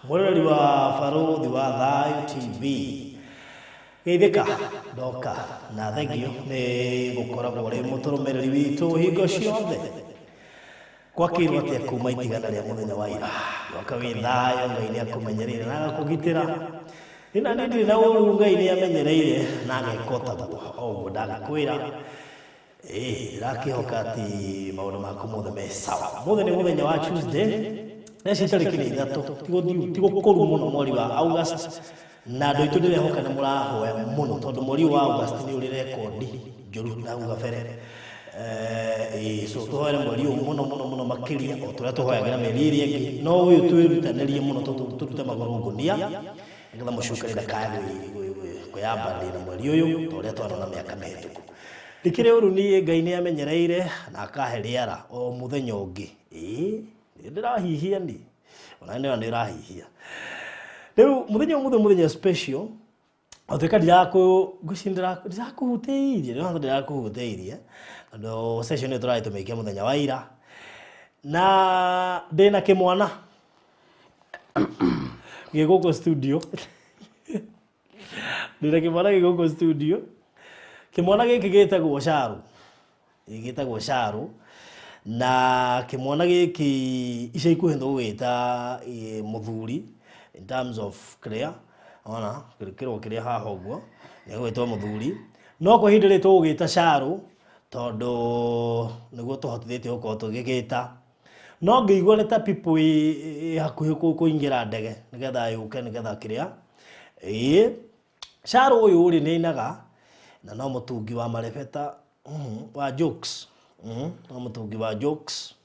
Mwiriri wa Baruthi wa Thayu TV geithika ndoka na thengio ni gukoragwo ri muturumiriri witu hingo ciothe gwakirwo atia kuma itigana ria muthenya wa ira ndoka wi thayu Ngai ni akumenyerire na agakugitira ina ndiri na uru Ngai ni amenyereire na agekota oguo ndagakwira rakihoka ati maundu maku mothe me sawa muthenya ni muthenya wa Tuesday neci tariki ni ithatu tigukuru muno mweri wa August na ndo itu ndirehoka na murahoya muno tondu mweri wa August ni uri rekondi njuru na ugafere so tuhoere mweri muno makiria o turia tuhoyagira meri iria ingi no uyu twirutanirie muno turute maguru ngunia nigetha mucukarira kaya kuyamba na mweri uyu turia twarona miaka mihituku dikire uru ni Ngai ni amenyereire na akahe riara o muthenya ungi ndirahihia ndi ona ndio ndirahihia riu muthenya special otuika ndiragucindira ndirakuhuteirie no ndirakuhuteirie ndo session yetu rai tumekia muthenya wa ira na ndina kimwana giguko studio ndina kimwana giguko studio kimwana giki gitagwo Sharu na kimwana giki ica ikuhe ndugwita muthuri in terms of clear ona kirikiro kiria haha uguo ni gwitwa muthuri no ko hindire tugita Sharu tondu niguo tuhotithite uko tugigita no ngeigua leta people hakuhi kuingira ndege nigetha yuke nigetha kiria Sharu uyu uri ninaga na no mutungi wa marebeta wa jokes no mutungi wa jokes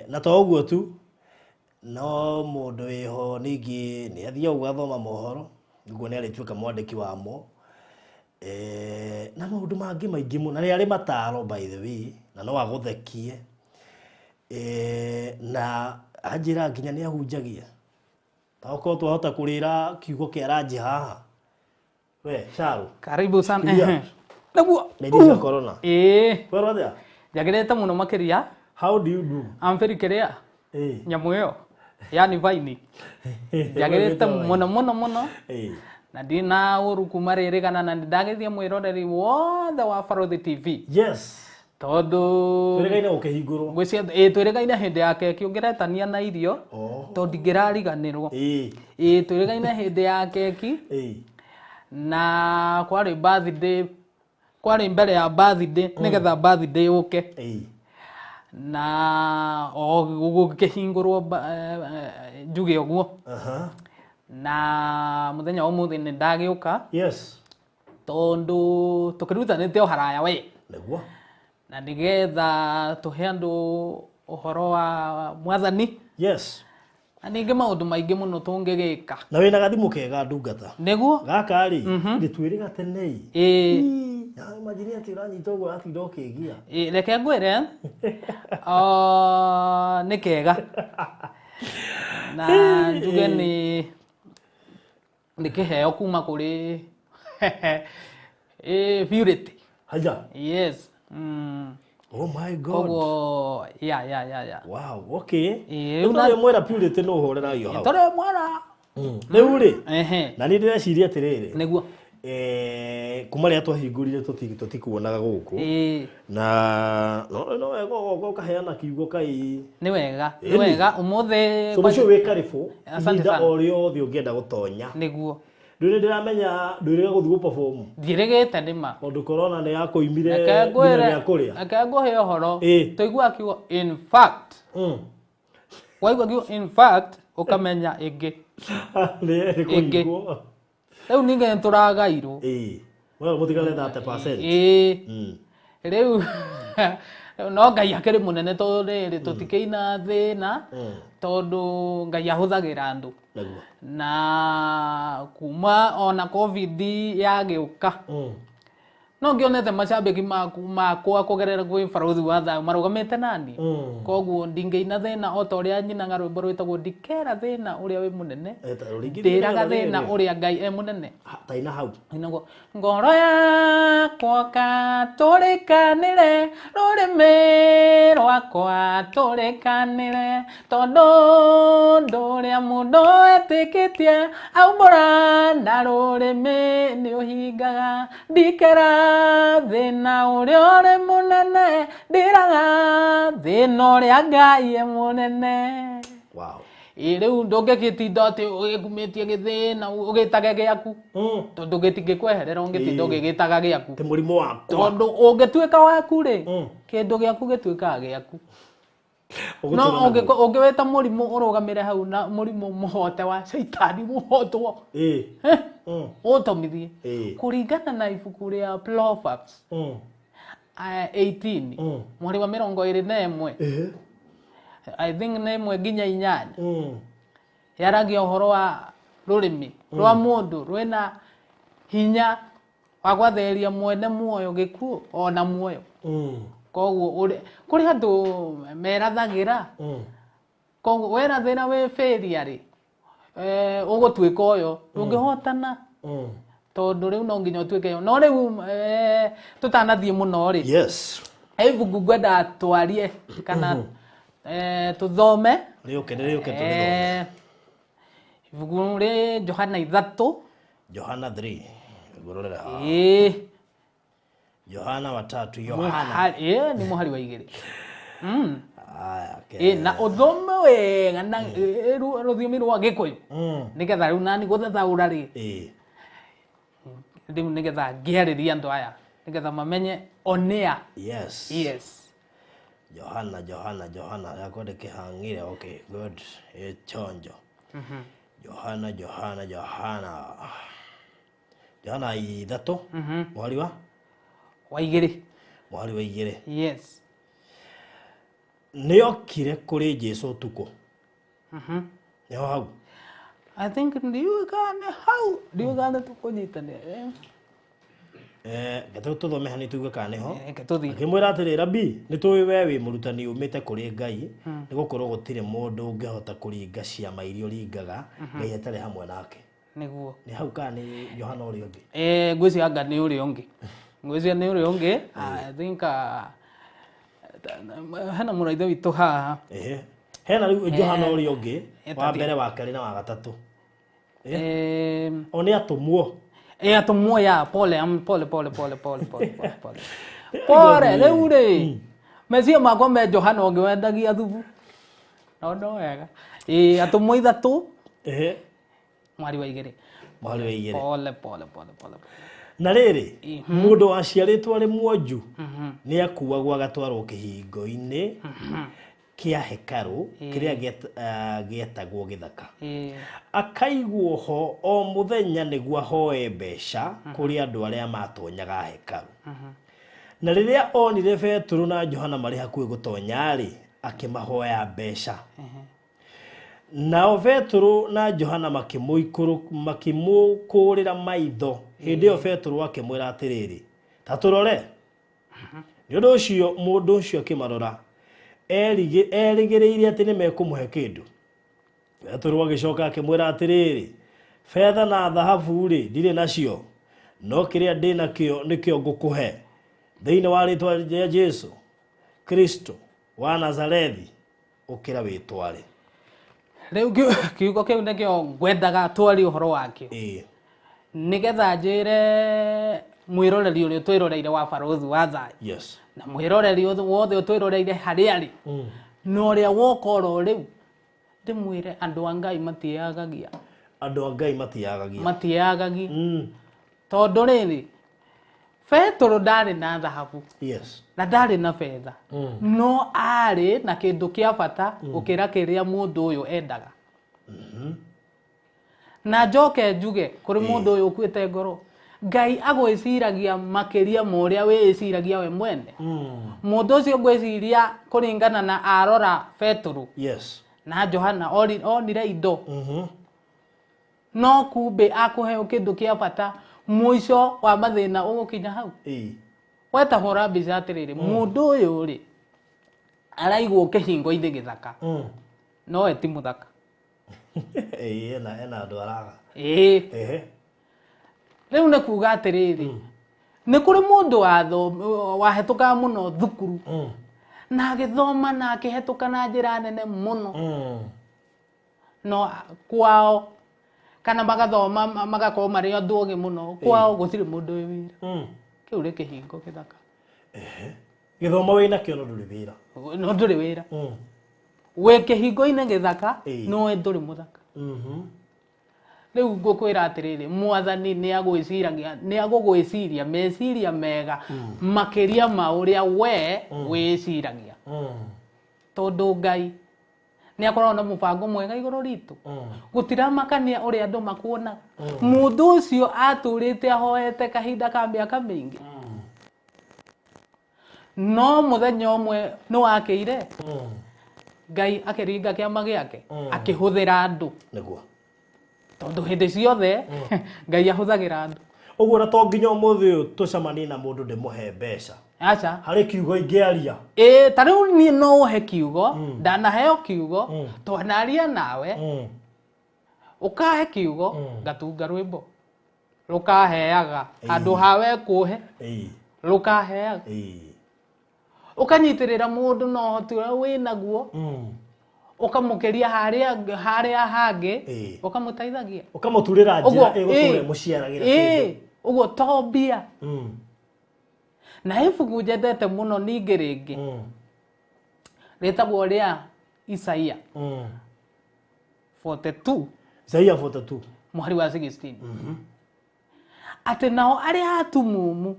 na to uguo tu no mundu iho ningi ni athia ugathoma mohoro niguo ni arituika mwandiki wa mo na maundu mangi maingi muno ni ari mataro by the way na no aguthekie na anjira nginya ni ahunjagia toko twahota kurira kiugo kia ranji haha we Sharu karibu sana nabuo Medicine corona where there jagireta muno makiria. How do you do? I'm very clear nyamu yo yani vaini jagireta muno na dina uru kumarire kana na ndagethia mwiroreri wothe wa Baruthi TV yes tondu tweregaina ukihingurwo gwicia tweregaina hindi yake kiongeretania na irio tondu ngirariganirwo tweregaina hindi yake ki na kwari birthday kwari mbere ya birthday nigetha birthday uke na gukihingurwo njuge uguo na muthenya umuthi ni ndagiuka yes tondu tukirutanite o haraya we niguo na nigetha tuhe andu uhoro wa mwathani yes aninge maundu maingi muno tungigika na wina gathimu kega ndungata niguo gaka ri nditwiriga tene ya imagine ati uranyita uguo ati ndokigia reke ngwire ni kega na njuge ni kiheo kuma kuri purity haja yes oh my god ogo ya wow okay una mwera purity no horera yo hau tore mwara riu ri na ni ndireciria atiriri niguo kuma ria twahingurire tutikuonaga guku na no wega gogo kaheana kiugo kai ni wega umuthe so mucio wi karibu nda orio thi ungienda gutonya niguo ndure ndiramenya ndure guthi gu perform ndirigite ndima ondu corona ni yakuimire nginya ya kuria akaguhe uhoro tuigua kiugo in fact waigua kiugo in fact ukamenya ingi ni riu ninge turagairwo wewe mutigale 30% riu no Ngai akiri munene tondu tutikeina thina tondu Ngai ahuthagira andu na kuma ona covid yagiuka no ngionete macambiki makwa kugerera gwi Baruthi wa Thayu marugamite nani koguo ndingeina thina o ta uria nyina rwimbo rwitagwo ndikera thina uria wi munene ndiraga thina uria Ngai e munene taina hau inago ngoro yakwa katurikanire rurimi rwakwa turikanire tondu nduria Riria mundu etikitie aumbura na rurimi ni uhingaga ndikera thina uria uri munene ndiraga thina uria Ngai e munene. Wow. Riu ndungigitinda ati ugikumitie githina ugitage giaku tondu gitingikweherera ungitinda ugigitaga giaku ti murimo waku tondu ungituika waku ri kindu giaku gituikaga giaku. No ungiweta murimu urugamire hau na murimu muhote wa Saitani muhotwo utomithie kuringana na ibuku ria Proverbs 18 mwari wa 21 I think na imwe nginya 8 yaragia uhoro wa rurimi rwa mundu rwina hinya wa gwatheria mwene muoyo gikuo ona muoyo. Koguo kuri andu merathagira koguo wera thina we failure ri ugutuika uyo ndungihotana tondu riu no nginya utuike yo no riu tutanathie muno ri yes ibuku ngwenda twarie kana tuthome riuke ibuku ri Johana 3 Johana 3 ngororera ha Johana 3 Yohana ni muhari wa 2 okay na uthome wega na ruthiomi rwa Gikuyu nigetha riu nani guthathaura ri riu nigetha ngiariria andu aya nigetha mamenye onia. Yes Johana yakode kihangire. Okay good chonjo Johana 3 muhari wa 2 yes niokire kuri Jesu tuko niho hau I think ndiugane hau ndiugane tukunyitane gato tuthome hani tuge kana niho tuthi akimwira atiri Rabi nituwi we wi murutani umite kuri Ngai nigukorwo gutire mundu ungihota kuringa ciama irio ringaga Ngai atari hamwe nake niguo ni hau kana ni Johana uri ungi ngwisi anga ni uri ungi ngwisi ni uri ungi I think hana muraitha witu haha hena riu Johana uri ungi wa mbere wa keri na wa gatatu oni atumwo atumwo ya pole riu ri mecio makwa me Johana ungi wendagia thubu no wega atumwo 3 mwari wa 2 pole na riri mundu aciaritwo ari mwonju ni akuagwa gatwarwo kihingo-ini kia hekaru kiria gietagwo githaka akaigwo ho o muthenya niguo hoe mbeca kuri andu aria matonyaga hekaru na riria onire Petro na Johana mari hakuhi gutonya ri akimahoya mbeca nao Petro na Johana makimukurira maitho hindi yo Petro akimwira atiriri ta turore ni undu ucio mundu ucio akimarora erigireire ati ni mekumuhe kindu Petro agicoka akimwira atiriri fedha na dhahabu ri ndire nacio no kiria ndi nakio nikio ngukuhe thiini wa ritwa rya Jesu Kristo wa Nazarethi ukira witware. Riu kiugo kiu nikio ngwendaga twari uhoro wakio nigetha njire mwiroreri uria twiroreire wa barothi wa thayu yes na mwiroreri wothe twiroreire hari ari no ria wokoro riu ndimwire andu a Ngai matiagagia tondu riri Petro ndari na dhahabu yes na ndari na fedha no ari na kindu kia bata ukira kiria mundu uyu endaga na njoke njuge kuri mundu uyu ukuite ngoro Ngai agwiciragia makiria moria wiciragia we mwene mundu ucio ngwiciria kuringana na arora Petro yes na Johana onire indo no kumbe akuhe kindu kia bata mwisho wa mathina ugukinya hau weta hora mbica atiriri mundu uyu ri araigwo kihingo-ini githaka no eti muthaka ena andu araga riu ni kuga atiriri ni kuri mundu wahetuka muno thukuru na agithoma na akihetuka na njira nene muno no kwao kana magathoma magakorwo marĩ andũ ogĩ mũno kwao gũtirĩ mũndũ wĩ wĩra kĩu nĩ kĩhingo gĩthaka gĩthomo wĩna kĩo no ndũrĩ wĩra no ndũrĩ wĩra wĩ kĩhingo-inĩ gĩthaka no ndũrĩ mũthaka rĩu ngũkwĩra atĩrĩrĩ mwathani nĩ agũgwĩciria meciria mega makĩria ma ũrĩa we wĩciragia tondũ Ngai nĩ akoragwo na mũbango mwega igũrũ ritũ gũtiramakania ũrĩa andũ makuonaga mũndũ ũcio atũrĩte ahoete kahinda ka mĩaka mĩingĩ no mũthenya ũmwe nĩ wakĩire Ngai akĩringa kĩama gĩake akĩhũthĩra andũ nĩguo tondũ hĩndĩ ciothe Ngai ahũthagĩra andũ ũguo na to nginya ũmũthĩ ũyũ tũcemanie na mũndũ ndĩmũhe mbeca acha harĩ kiugo ingĩaria ta rĩu niĩ no ũhe kiugo ndanaheo kiugo twanaria nawe ũkahe kiugo ngatunga rwĩmbo rũkaheaga handũ hawe kũhe rũkaheaga ũkanyitĩrĩra mũndũ na ũhoti ũrĩa wĩnaguo ũkamũkĩria harĩa hangĩ ũkamũteithagia ũkamũturĩra njĩra ĩgũtũre mũciaragĩra kĩndũ ũguo to mbia na ibuku njendete mũno ningĩ rĩngĩ rĩtagwo rĩa Isaia 42 Isaia 42 mũhari wa 16 atĩ nao arĩa atumumu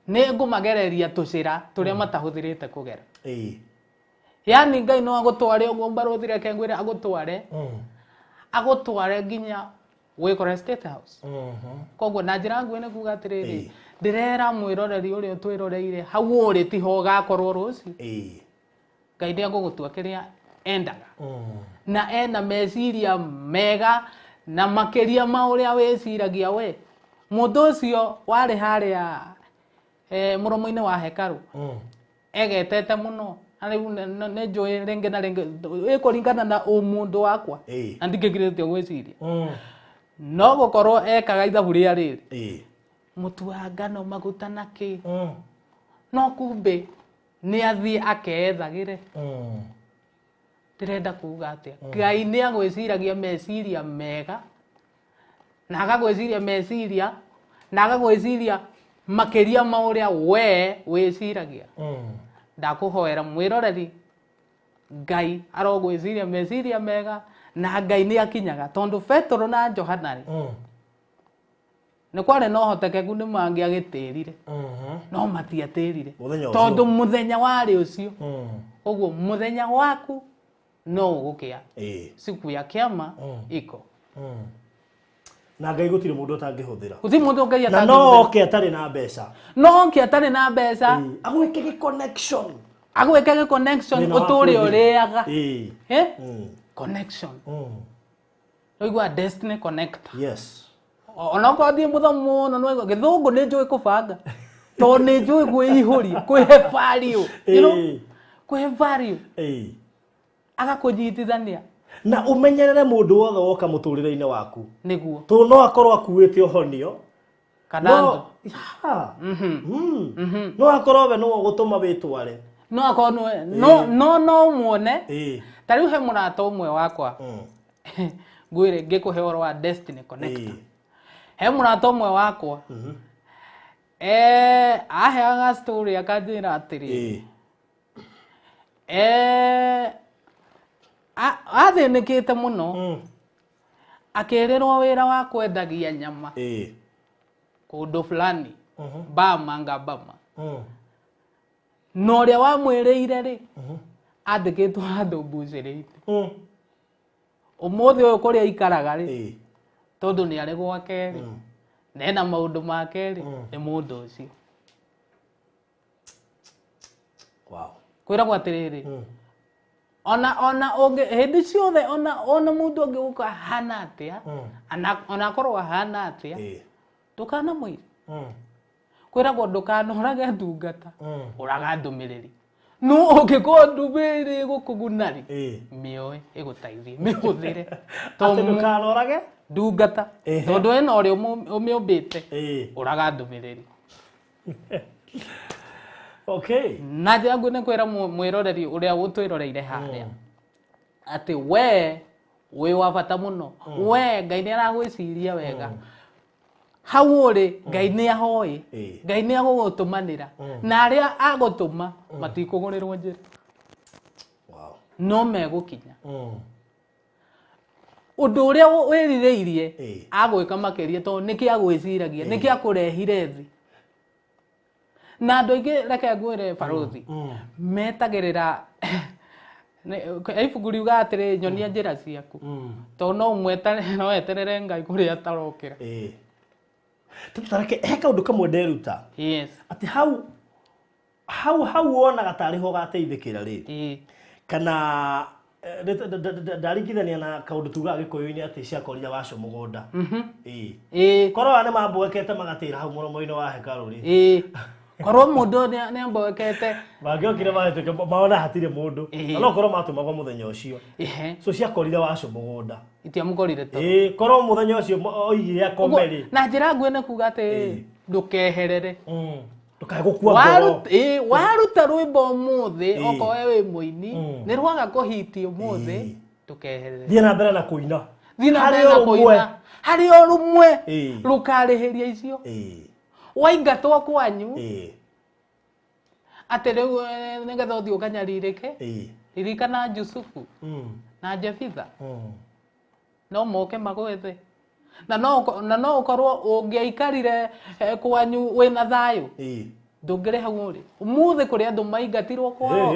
nĩ ngũmagereria tũcĩra tũrĩa matahũthĩrĩte kũgera yani Ngai no agũtware ũguo mbarũthire kengwĩre agũtware nginya gwĩkora State House koguo na njĩra nguhĩ nĩ kuuga atĩrĩrĩ ndĩrera mwĩroreri ũrĩa twĩroreire hau ũrĩ tiho ũgakorwo rũciũ Ngai nĩ agũgũtua kĩrĩa endaga na ena meciria mega na makĩria ma ũrĩa wĩciragia we mũndũ ũcio warĩ harĩa mũromo-inĩ wa hekarũ egetete mũno rĩu nĩ njũĩ rĩngĩ na rĩngĩ ĩkũringana na ũmũndũ wakwa na ndingĩgirĩtio gwĩciria no gũkorwo ekaga ithabu rĩa rĩrĩ mũtu wa ngano maguta na kĩ no kumbe nĩ athiĩ akethagĩre ndĩrenda kuuga atĩa Ngai nĩ agwĩciragia meciria mega na agagwĩciria meciria na agagwĩciria makĩria ma ũrĩa we wĩciragia ndakũhoera mwĩroreri Ngai arogwĩciria meciria mega na Ngai nĩ akinyaga tondũ Petro na Johana nĩ kwarĩ na ũhotekeku nĩ mangĩagĩtĩrire no matiatĩrire tondũ mũthenya warĩ ũcio ũguo mũthenya waku no ũgũkĩa siku ya kĩama iko na Ngai gũtirĩ mũndũ ũtangĩhũthĩra gũtirĩ mũndũ Ngai atangĩhũthĩra no oke atarĩ na mbeca agwĩke connection ũtũũre ũrĩaga connection ũigua destiny connector yes ona ko thiĩ mũthomo mũno no gĩthũngũ nĩ njũĩ kũbanga to nĩ njũĩ kwĩihũria kwĩhe value kwĩhe value agakũnyitithania na ũmenyerere mũndũ wothe woka mũtũrĩre-inĩ waku nĩguo to no akorwo akuĩte ũhonio kana no akorwo we no gũtũma wĩtware no akorwo no muone ta rĩu he mũrata ũmwe wakwa ngwĩre ngĩkũhe ũhoro wa destiny connector he mũrata ũmwe wakwa aheaga story akanjĩra atĩrĩ athĩnĩkĩte mũno akĩrĩrwo wĩra wa kwendagia nyama kũndũ fulani Ngabama no ũrĩa wamwĩrĩire rĩ andĩkĩtwo handũ mbucĩrĩte ũmũthĩ ũyũ kũrĩa aikaraga rĩ tondũ nĩ arĩ gwake rĩ na ena maũndũ make rĩ nĩ mũndũ ũcio kwĩragwo atĩrĩrĩ ona hĩndĩ ciothe ona mũndũ ũngĩ gũka hana atĩa ona akorwo hana atĩa ndũkanamwĩre kwĩragwo ndũkanorage ndungata ũraga ndũmĩrĩri no ũngĩkorwo ndũmĩrĩri ĩgũkũguna rĩ mĩoe ĩgũteithie mĩhũthĩre atĩ ndũkanorage ndungata tondũ ĩno ũrĩa ũmĩũmbĩte ũraga ndũmĩrĩri okay na njĩra nguhĩ nĩ kwĩra mwĩroreri ũrĩa ũtwĩroreire harĩa ati we wa bata muno we Ngai ni aragwiciria wega hau uri Ngai ni ahoi Ngai ni agugutumanira na aria agutuma matikugurirwo njira no megukinya undu uria wiririirie agwika makiria to niki agwiciragia niki akurehire thi na andu aingi reke ngwire barothi metagirira ibuku riuga atiri nyonia njira ciaku to no umwetane no eterere Ngai kuria atarokira tutareke heka undu kamwe nderuta yes ati hau wonaga tariho gateithikira ri kana ndaringithania na kaundu tuga gikoyo-ini ati ciakorire wacio mugunda korwo ane mambwekete magatira hau muromo-ini wa hekaru ri korwo mundu ni ambwekete bangiokire mahituke maona hatire mundu no korwo matumagwo muthenya ucio so ciakorire wacio mugunda itiamukorire to korwo muthenya ucio oigire akomeri na njira nguene kuga ati ndukeherere ndukae gukua ngoro waruta rwimbo muthi okowe wi muini ni rwaga kuhitio muthi ndukeherere thie na mbere na kuina hari o rumwe rukarihiria icio waingatwo kwanyu ati riu nigetha uthii ukanyaririke ririkana Jusufu na Jefitha no moke magwethe na no ukorwo ungiaikarire kwanyu wina thayu ndungire hau uri umuthi kuri andu maingatirwo kwao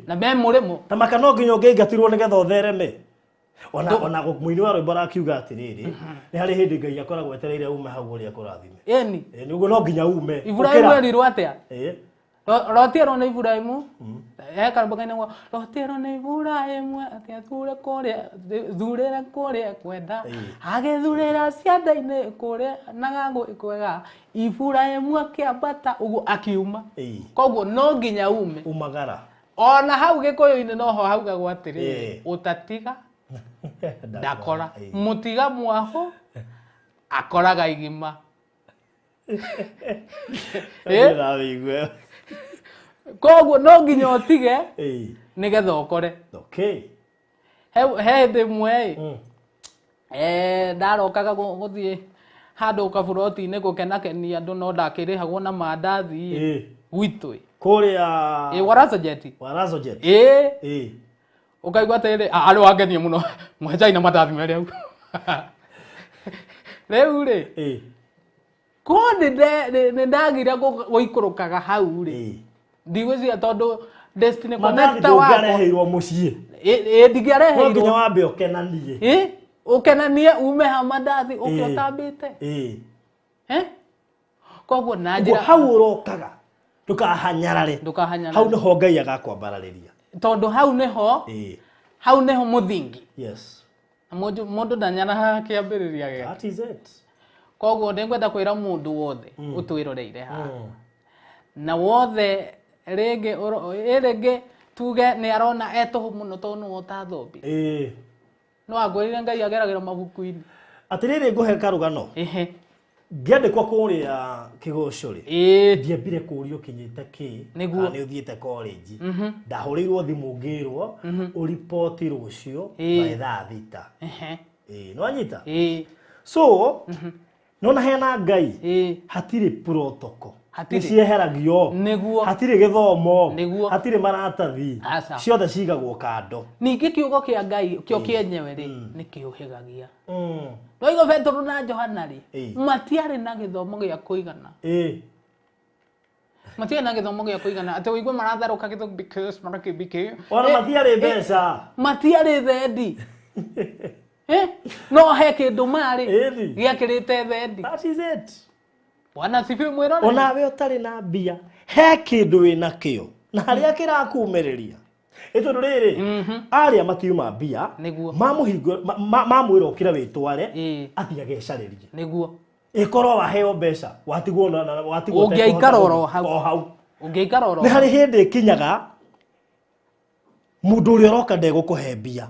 na me murimo ta makano nginya ungiingatirwo nigetha uthereme ona muini wa rwimbo arakiuga atiriri ni hari hindi Ngai akoragwo etereire ume hau uri akurathime ni uguo no nginya ume Ibrahimu erirwo atia Rotero na Ibrahimu karabagaina ngo Rotero na Ibrahimu atia thurera kuria kwenda agethurera cianda-ini kuria na gangu ikwega Ibrahimu akiambata uguo akiuma koguo no nginya ume umagara ona hau gikoyo-ini no ho haugagwo atiri utatiga ndakora mutiga mwaho akoraga igima koguo no nginya utige nigetha ukore he ndi mwe ndarokaga guthie handu kaburoti-ini gukenakenia andu no ndakirihagwo na mandathi gwitwi kuria warazojet ukaigua atiri ari wangenia muno mwenjai na mandathi meri au riu ri konde ne ndagira guikurukaga hau ri ndigwiciria tondu destiny connector wako ngarehirwo mucii ndigareheirwo nginya wambe ukenanie ukenanie ume ha mandathi ukiotambite koguo na njira hau urokaga ndukahanyarare hau niho Ngai agakwambarariria tondu hau niho muthingi yes mundu ndanyara kiambiriria geke that is it koguo ndengwenda kwira mundu wothe utwiroreire ha na wothe rege tuge ni arona etuhu muno to no tathombi no agwirire Ngai ageragira mabuku-ini atiriri nguhe karugano ngiandikwa kuria kigocuri ndiambire kurio kinyite ki ni uthiite college ndahurirwo thimu ngirwo uripoti rucio thaa thita no anyita so nona hena Ngai hatiri protocol cieheragio hatiri githomo hatiri maratathi ciothe cigagwo kando ningi kiugo kia Ngai kio kienyewe ri ni kiuhigagia no igo Petro na Johana ri matiari na githomo gia kuigana matiari na githomo gia kuigana ati uigwe maratharuka githomo because maraki ona matiari mbeca matiari thendi no he kindu mari giakirite thendi that is it wana sifiwe mwirore ona we utari na mbia he kindu wina kio na haria kirakumiriria itondu riri aria matiuma mbia mamuhingo mamwira ukira witware athia gecaririe niguo ikorwo waheo mbeca watigwo ungiaikara oro hau ungiaikara oro ni hari hindi kinyaga mundu uri roka ndegukuhe mbia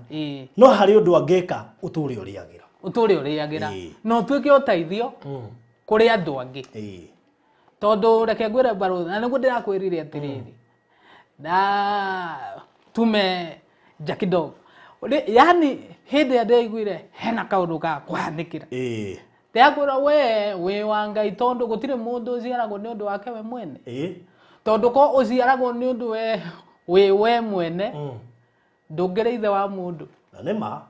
no hari undu angika uturi uriagira no twike uteithio kuri andu angi tondu reke ngwire baro na niguo ndirakwirire atiriri na tume Jackidog yani hĩndĩ ndaiguire hena kaũndũ ga kũhanĩkĩra ndĩakwĩra we wa Ngai tondũ gũtirĩ mũndũ ũciaragwo nĩ ũndũ wake we mwene tondũ ko ũciaragwo nĩ ũndũ we mwene ndũngĩrĩ ithe wa mũndũ na nĩ ma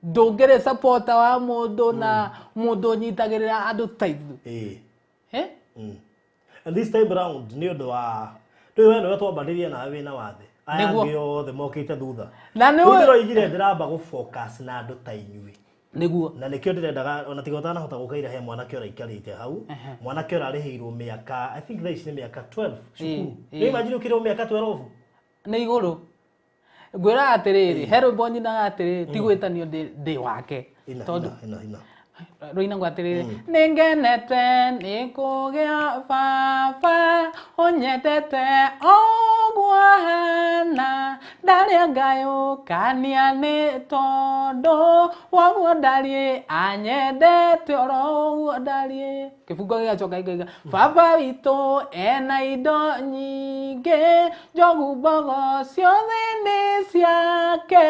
ndũngĩrĩ supporter wa mũndũ na mũndũ ũnyitagĩrĩra andũ ta ithuĩ and this time around nĩ ũndũ wa rĩu wena twambanĩrie nawe wĩna wathe aya angĩ othe mokĩte thutha na nĩ ndĩroigire ndĩramba gũ-focus na andũ ta inyuĩ nĩguo na nĩkĩo ndĩrendaga ona tiga ũtanahota gũkaira he mwanake ũraikarĩte hau mwanake ũrarĩhĩirwo mĩaka I think thaa ici nĩ mĩaka 12 cukuru nĩ imagine ũkĩrĩhwo mĩaka 12 nĩ igũrũ ngwĩra atĩrĩrĩ he rwĩmbo nyinaga atĩrĩrĩ tigwĩtanio ndĩ wake tondũ Roina ngwatirire ningenete nikugĩa baba unyendete ogwana ndaria ngayũkania nĩ tondũ woguo ndariĩ anyendete oro ũguo ndariĩ kĩbungo gĩgacoka gĩkauga baba witũ ena indo nyingĩ njogu mbogo ciothe nĩ ciake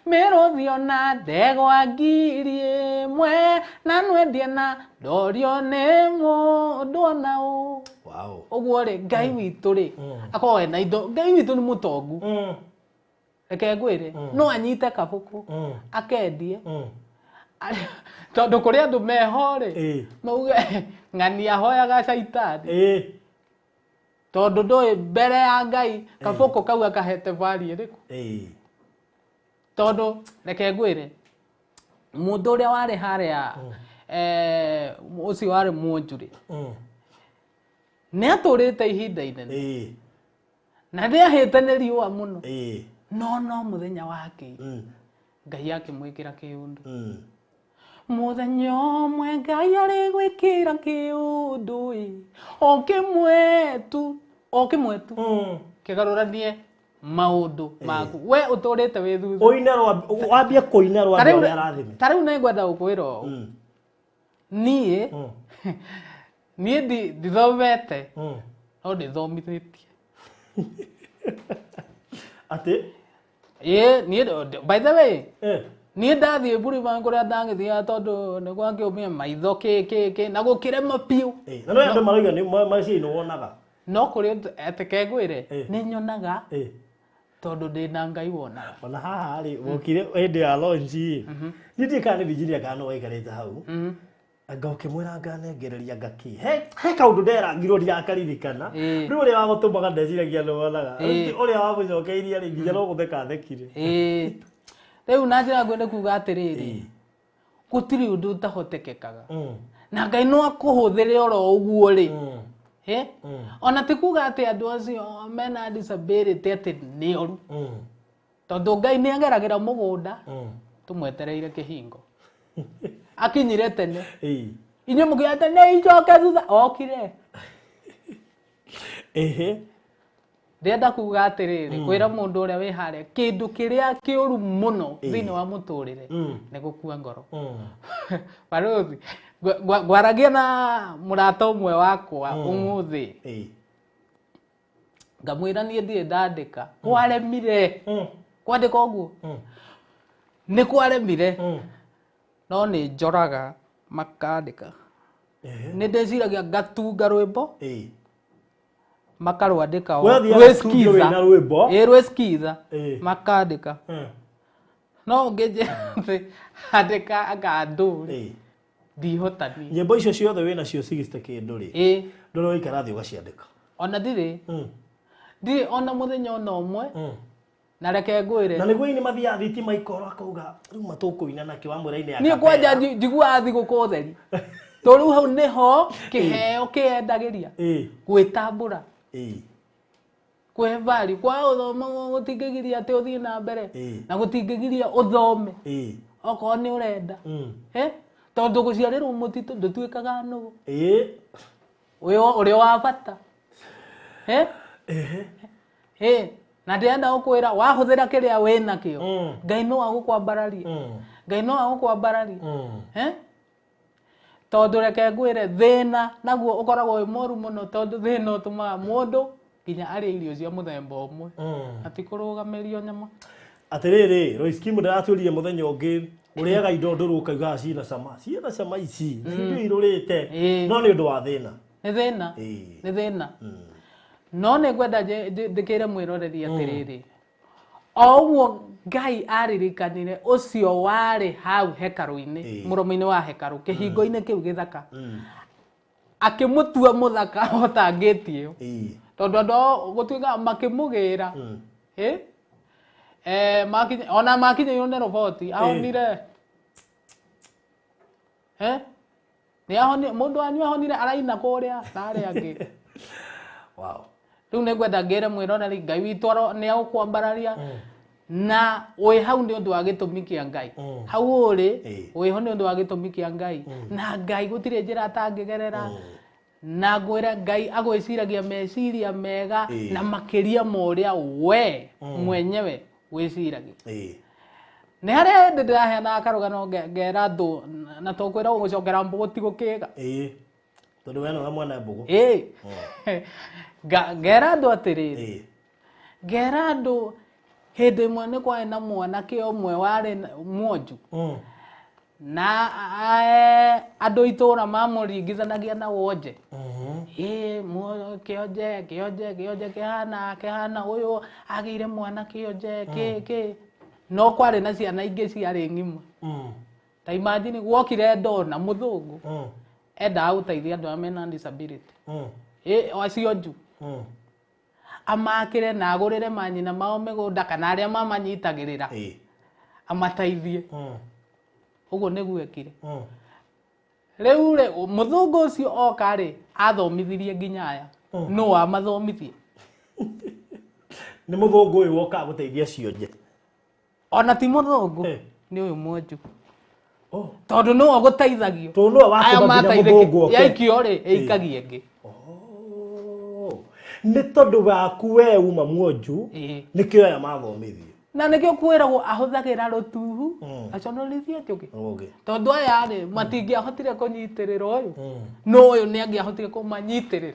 mĩrũthi ona ndegwa ngiri ĩmwe na nwendie na ndorio nĩ mũndũ ona ũ ũguo rĩ Ngai witũ rĩ akorwo ena indo Ngai witũ nĩ mũtongu reke ngwĩre no anyite kabũkũ akendie tondũ kũrĩ andũ meho rĩ mauge ng'ania hoyaga caitani tondũ ndũĩ mbere ya Ngai kabũkũ kau akahete bari ĩrĩkũ tondũ reke ngwĩre mũndũ ũrĩa warĩ harĩa ũcio warĩ mwonjũrĩ nĩ atũrĩte ihinda inene na nĩahĩte nĩ riũa mũno no mũthenya wake Ngai akĩmwĩkĩra kĩũndũ mũthenya ũmwe Ngai arĩ gwĩkĩra kĩũndũ o kĩmwe tu kĩgarũranie maũndũ maku we ũtũrĩte wĩ thutha wambie kũina rwa andũ arĩa arathime ta rĩu nĩngwenda gũkwĩra ũũ niĩ ndithomete no ndĩthomithĩtie atĩ by the way niĩ ndathiĩ Burima kũrĩa ndangĩthiaga tondũ nĩ gwakĩũmia maitho kĩ na gũkĩrema piũ na no andũ marauga maciĩ nĩ wonaga no kũrĩ eteke ngwĩre nĩ nyonaga tondũ ndĩna Ngai wonaga ona haha rĩ wokire hĩndĩ ya launch nĩndĩ kana Virginia kana waikarĩte hau anga ũkĩmwĩra nganengereria ngaki he kaũndũ nderangirwo ndirakarĩrĩkana rĩu ũrĩa wagũtũmaga ndeciragia nĩ wonaga ũrĩa wagũcokeirie rĩ nginya no gũtheka thekire rĩu na njĩra nguo nĩ kuuga atĩrĩrĩ gũtirĩ ũndũ ũtahotekekaga na Ngai no akũhũthĩre oro ũguo rĩ ona ti kuuga atĩ andũ acio mena disability atĩ nĩ oru tondũ Ngai nĩ ageragĩra mũgũnda tũmwetereire kĩhingo akinyire tene inyuĩ mũkiuga atĩ nĩ icoke thutha okire ndĩrenda kuuga atĩrĩrĩ kwĩra mũndũ ũrĩa wĩ harĩa kĩndũ kĩrĩa kĩũru mũno thĩinĩ wa mũtũrĩre nĩ gũkua ngoro Barothi gwaragia na mũrata ũmwe wakwa ũmũthĩ ngamwĩra niĩ ndirĩ ndandĩka kwaremire kwandĩka ũguo nĩ kwaremire no nĩ njoraga makandĩka nĩ ndĩciragia ngatunga rwĩmbo makarwandĩka rwĩskiza makandĩka no ngĩnjĩra andĩka akandũ ndihotani nyĩmbo icio ciothe wĩna cio 60 kĩndũ rĩ ndũrĩ ũikara thĩ ũgaciandĩka ona ndirĩ ona mũthenya ona ũmwe na reke ngwĩre na nĩguo ini mathiaga thitima ikoro akauga rĩu matũkũina na kĩwamũra-inĩ ya niĩ kwanja njiguaga thigũkũ theri tondũ rĩu hau nĩho kĩheo kĩendagĩria gwĩtambũra kwĩvari kwa ũthoma gũtingĩgiria atĩ ũthiĩ na mbere na gũtingĩgiria ũthome okorwo nĩ ũrenda tondũ gũciarĩrwo mũtitũ ndũtuĩkaga nũgũ ũrĩa wa bata na ndĩrenda gũkwĩra wahũthĩra kĩrĩa wĩnakĩo Ngai no agũkwambararia tondũ reke ngwĩre thĩna naguo ũkoragwo wĩ mũru mũno tondũ thĩna ũtũmaga mũndũ nginya arĩa irio cia mũthemba ũmwe atikũrũgamĩrio nyama atiriri Roy Scheme ndaraturia muthenya ungi uriaga indo nduru ukauga cina cama ici ndio irurite no ni undu wa thina ni thina no ne gwenda ndikire mwiroreri atiriri oguo Ngai aririkanire ucio wari hau hekaru-ini muromo-ini wa hekaru kihingo-ini kiu githaka akimutua muthaka otangitie tondu ndo gutuika makimugira ona makinyo ne roboti ahonire ni ahoni mundu anyu ahonire araina kuria tare angi wow riu ne gwenda ngire mwiroreri Ngai witwaro ni agukwambararia na we hau ni undu wa gitumi kia Ngai hau uri we ho ni undu wa gitumi kia Ngai na Ngai gutire njira atangigerera na ngwira Ngai agwiciragia meciria mega na makiria moria we mwenyewe wiciragia ni haria ndiraheana akarugano ngera ndu na tokwira ugucokera mbugu tigukiga tondu we no mwana mbugu ngera ndu atiriri ngera ndu hindi imwe ni kwari na mwanake umwe wari mwonju na andu itura mamuringithanagia na wonje kionje kihana uyu agire mwana kionje no kwari na ciana ingi ciari ng'imwe ta imagine gwokire ndona muthungu enda gũteithia andũ arĩa mena disability acio nju amakire na agũrĩre manyina mao mĩgũnda kana arĩa mamanyitagĩrĩra amateithie ũguo nĩguo ekire rĩu rĩ mũthũngũ ũcio oka rĩ athomithirie nginya aya no amathomithie nĩ mũthũngũ ũyũ woka gũteithia cionje ona ti mũthũngũ nĩ ũyũ mwenju tondu no agũteithagio tondu no wakũmagĩra mũthũngũ yaikio rĩ ĩikagie ĩngĩ nĩ tondu waku we uma mwonju nĩkĩo aya mathomithio na nĩkĩo kwĩragwo ahũthagĩra rũtuhu aconorothie kĩũngĩ tondu aya rĩ matingĩahotire kũnyitĩrĩra ũyũ no ũyũ nĩ angĩahotire kũmanyitĩrĩra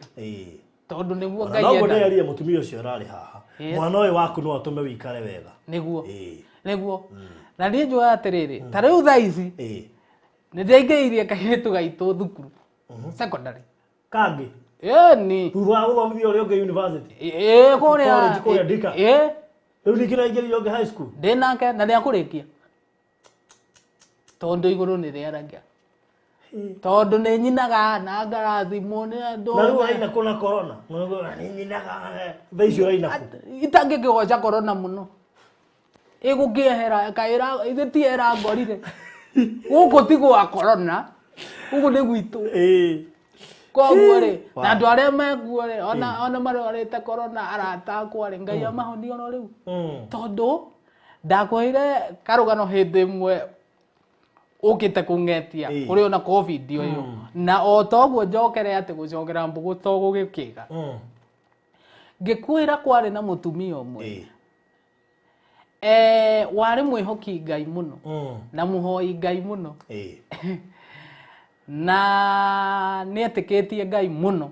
tondu nĩguo Ngai enda no nĩaria mũtumia ũcio ũrarĩ haha mwana ũyũ waku no atũme wĩikare wega nĩguo na niĩ njugaga atĩrĩrĩ ta rĩu thaa ici nĩ ndaingĩirie kairĩtu gaitũ thukuru secondary kangĩ ĩni thutha wa gũthomithia ũrĩa ũngĩ university kũrĩa Ndika rĩu ningĩ naingĩrire ũngĩ high school ndĩnake na nĩakũrĩkia tondu igũrũ nĩ rĩaragia tondu nĩ nyinaga na ngarathimwo nĩ andũ na rĩu aina kũna corona nĩ nyinaga thaa icio aina kũ itangĩkĩgoca corona mũno igũkĩehera kaĩra ithe ti era ngorire gũkũ ti gwa corona gũkũ nĩ gwitũ koguo rĩ na andũ arĩa mekuo rĩ ona marwarĩte corona arata akwa rĩ Ngai amahonie ono rĩu tondu ndakwĩire karũgano hĩndĩ ĩmwe ũkĩte kũng'etia kũrĩ ona covid ũyũ na o toguo njokere atĩ gũcokera mbũgũ to gũgĩkĩga ngĩkwĩra kwarĩ na mũtumia ũmwe warĩ mwĩhoki Ngai mũno na mũhoi Ngai mũno na nĩ etĩkĩtie Ngai mũno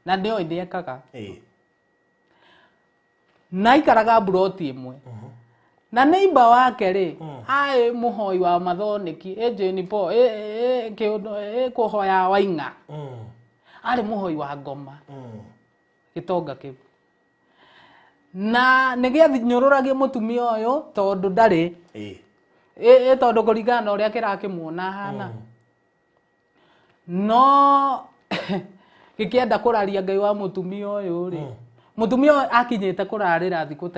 na nĩoĩ nĩekaga na ikaraga mburoti ĩmwe na neighbor wake rĩ arĩ mũhoi wa mathoneki Jane Paul kũhoya Waing'a arĩ mũhoi wa ngoma gĩtonga kĩu na nĩgĩathinyũrũragia mũtumia ũyũ tondu ndarĩ tondu kũringana na ũrĩa kĩrakĩmuona hana no gĩkĩenda kũraria Ngai wa mũtumia ũyũ rĩ mũtumia ũyũ akinyĩte kũrarĩra thikũ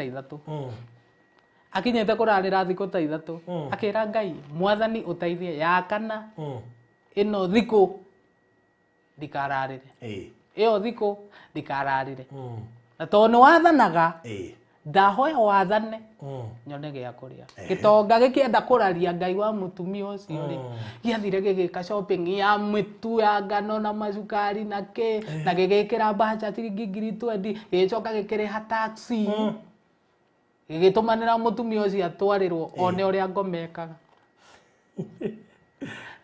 ta ithatũ akĩra Ngai Mwathani ũteithie ya kana ĩno thikũ ndikararĩre ĩyo thikũ ndikararĩre na tondu wathanaga ndahoya wathane nyone gĩa kũrĩa gĩtonga gĩkĩenda kũraria Ngai wa mũtumia ũcio rĩ gĩathire gĩgĩka shopping ya mĩtu ya ngano na macukari na kĩ na gĩgĩkĩra mbaca ciringi 20 gĩcoka gĩkĩrĩha taxi gĩgĩtũmanĩra mũtumia ũcio atwarĩrwo one ũrĩa ngoma ekaga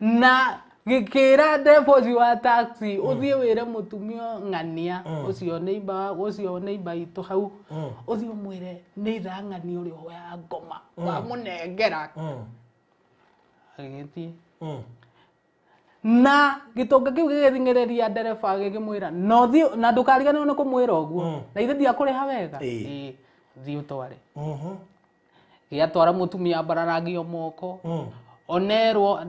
na ngikira deposit wa taxi uthie wire mutumio ngania ucio neighbor itu hau uthie mwire ni thangani uri hoya ngoma wa munengera agithie na gitonga kiu gigithingereria ndereba gikimwira no thio na ndukarigane no kumwira oguo na ithe dia kuriha wega thio utware giatwara mutumia bararagio moko onerwo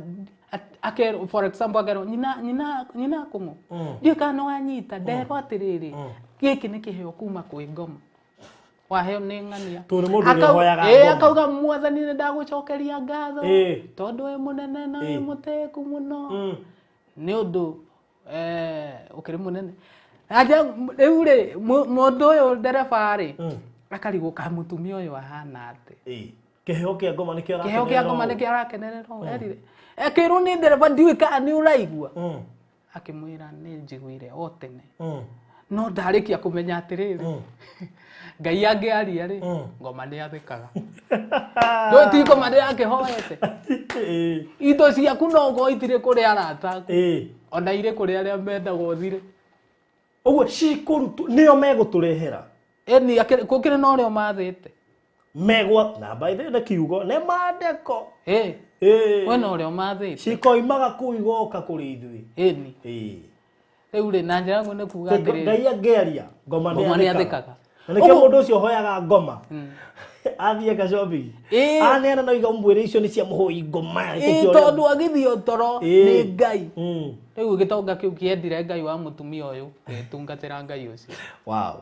akero for example akero nyina kumu dio kana wanyita nderwo atiriri giki ni kiheo kuma kwi ngoma waheo ni ngania akauga mwathani ni ndagucokeria ngatho tondu we munene na we muteku muno ni undu ukiri munene aja riu ri mundu uyu ndereba ri akarigwo ka mutumia uyu ahana ati kiheo kia ngoma ni kiarakenererwo erire ekirwo ni ndereba ndiwe ka ni uraigua akimwira ni njiguire o tene no ndarikia kumenya atiriri ngai angiaria ri ngoma ni athikaga no ti ngoma ni akihoete indo ciaku no go itire kuri arata ona ire kuri aria menda gothire uguo cikurutu nio meguturehera eni kukire no rio mathite megwa na by the way kiugo ne mandeko we no rio mathite cikoimaga kuigoka kuri ithui eni riu ri na njira yangu ni kuga atiriri ngai angiaria ngoma ni athikaga Nike mundu ucio hoyaga ngoma athie gacobi anena no iga mwire icio ni cia muhoi ngoma tondu agithio toro ni ngai riu gitonga kiu kiendire ngai wa mutumia uyu gitungatira ngai ucio wow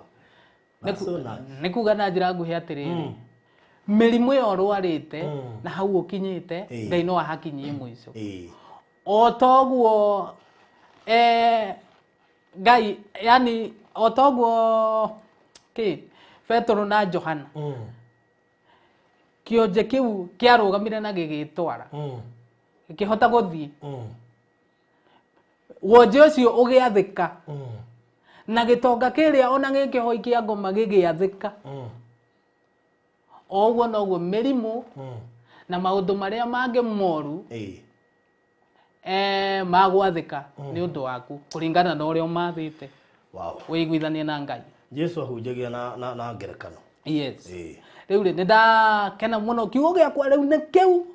ni kuga na njira nguhi atiriri mirimu yo rwarite na hau ukinyite ngai no ahakinyie mwico o toguo ngai yani o toguo Petro na Johana kionje kiu kiarugamire na gigitwara gikihota guthii wonje ucio ugiathika na gitonga kiria ona gikihoikia ngoma gigiathika oguo noguo mirimu na maundu maria mangi moru magwathika ni undu waku kuringana na uria mathite wiguithanie na ngai Jesu ahunjagia na ngerekano. Yes. Riu ri nda kena muno kiugo giakwa riu ni kiu.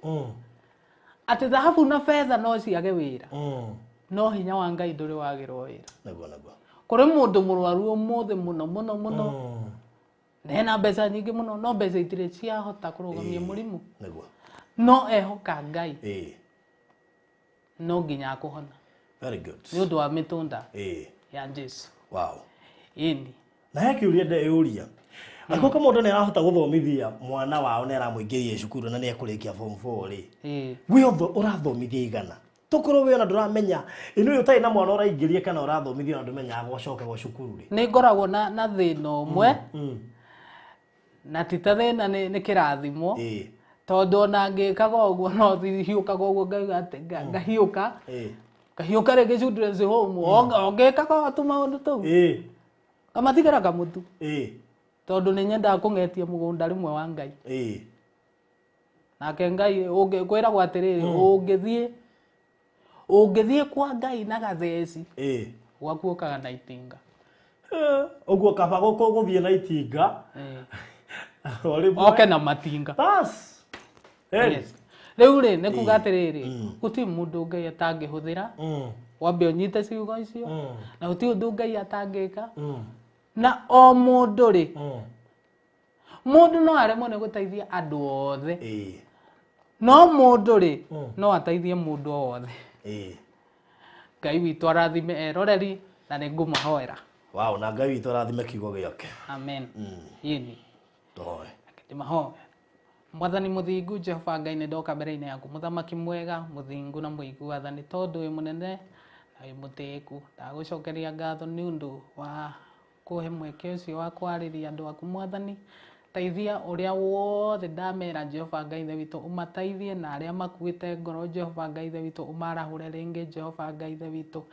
Ati dhahabu na fedha no ciage wira. No hinya wa ngai nduri wagirwo wira. Naguo. Kuri mundu murwaru umuthe muno. Nena mbeca nyingi muno no mbeca itire cia hota kurugamia murimu. Naguo. No ehoka ngai. No nginya akuhona. Very good. Ni undu wa mitunda. Ya Jesu. Wow. Ini. Na yake uria nde uria akoka mundu ne arahota guthomithia mwana wao ne aramuingiria cukuru na ne ekurikia form 4 ri we otho urathomithia igana tukuru we ona nduramenya ino yo tai na mwana uraingirie kana urathomithia na ndumenya agocoka go cukuru ri ni ngoragwo na thina umwe na tita thina ni kirathimo tondu ona ngikaga uguo no hiukaga uguo ngaiga ati ngahiuka ngahiuka rigi children's home ongekaga tu maundu tu amatigara kamutu tondu ni nyenda kungetia mugunda rimwe wa ngai nake ngai ungikwira gwa atiriri ungithie kwa ngai na gatheci gwakuokaga na itinga uguo kaba guko guthie na itinga oke na matinga bas riu ri ni kuga atiriri guti mundu ngai atangihuthira wambe unyite ciugo icio na guti undu ngai atangika na o mundu ri mundu no aremwo ni guteithia andu othe no mundu ri no ateithie mundu othe ngai witu arathime eroreri na ni ngumahoera wow na ngai witu arathime kiugo giake amen yini toe ndimahoera mwathani muthingu Jehova ngai ni ndoka mbere-ini yaku muthamaki mwega muthingu na muiguathani tondu wi munene na wi mutiiku ndagucokeria ngatho ni undu wa kuhe mweke ucio wa kwariria andu aku mwathani teithia uria wothe ndamera Jehova ngai the witu umateithie na aria makuite ngoro Jehova ngai the witu umarahure ringi Jehova ngai the witu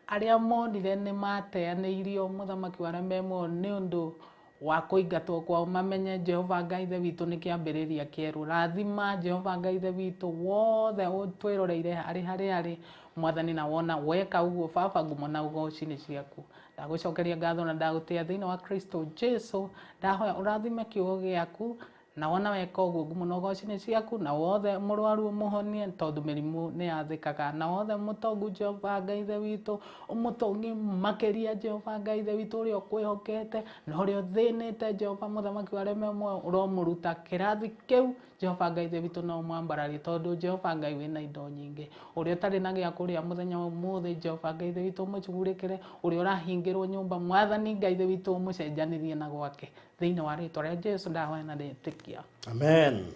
aria monire ni mateaneirio muthamaki wa rememo ni undu wa kũingatwo kwao mamenye Jehova Ngai ithe witũ nĩ kĩambĩrĩria kĩerũ. Rathima Jehova Ngai ithe witũ wothe twĩroreire arĩ Mwathani na wona weka ũguo Baba ngumo na ugoci-inĩ ciaku. Ndagũcokeria ngatho na ndagũtĩĩa thĩinĩ wa Kristo Jesu. Ndahoya ũrathime kiugo gĩaku na wona weka ũguo ngumo na ugoci-inĩ ciaku, na wothe mũrwaru ũmũhonie tondũ mĩrimũ nĩ yathĩkaga, na wothe mũtongu Jehova Ngai ithe witũ ũmũtongi makĩria Jehova Ngai ithe witũ ũrĩa ũkwĩhokete na ũrĩa ũthĩnĩte Jehova mũthamaki wa arĩa muoyo ũromũruta kĩrathi kĩu Jehova Ngai ithe witũ no mwambararie tondũ Jehova Ngai wĩna indo nyingĩ. Ũrĩa ũtarĩ na gĩa kũrĩa mũthenya wa ũmũthĩ Jehova Ngai ithe witũ ũmũcugurĩkĩre, ũrĩa ũrahingĩrwo nyũmba Mwathani Ngai ithe witũ ũmũcenjanĩrie na gwake thĩinĩ wa rĩĩtwa rĩa Jesu ndahoya na ndĩtĩkia. Amen.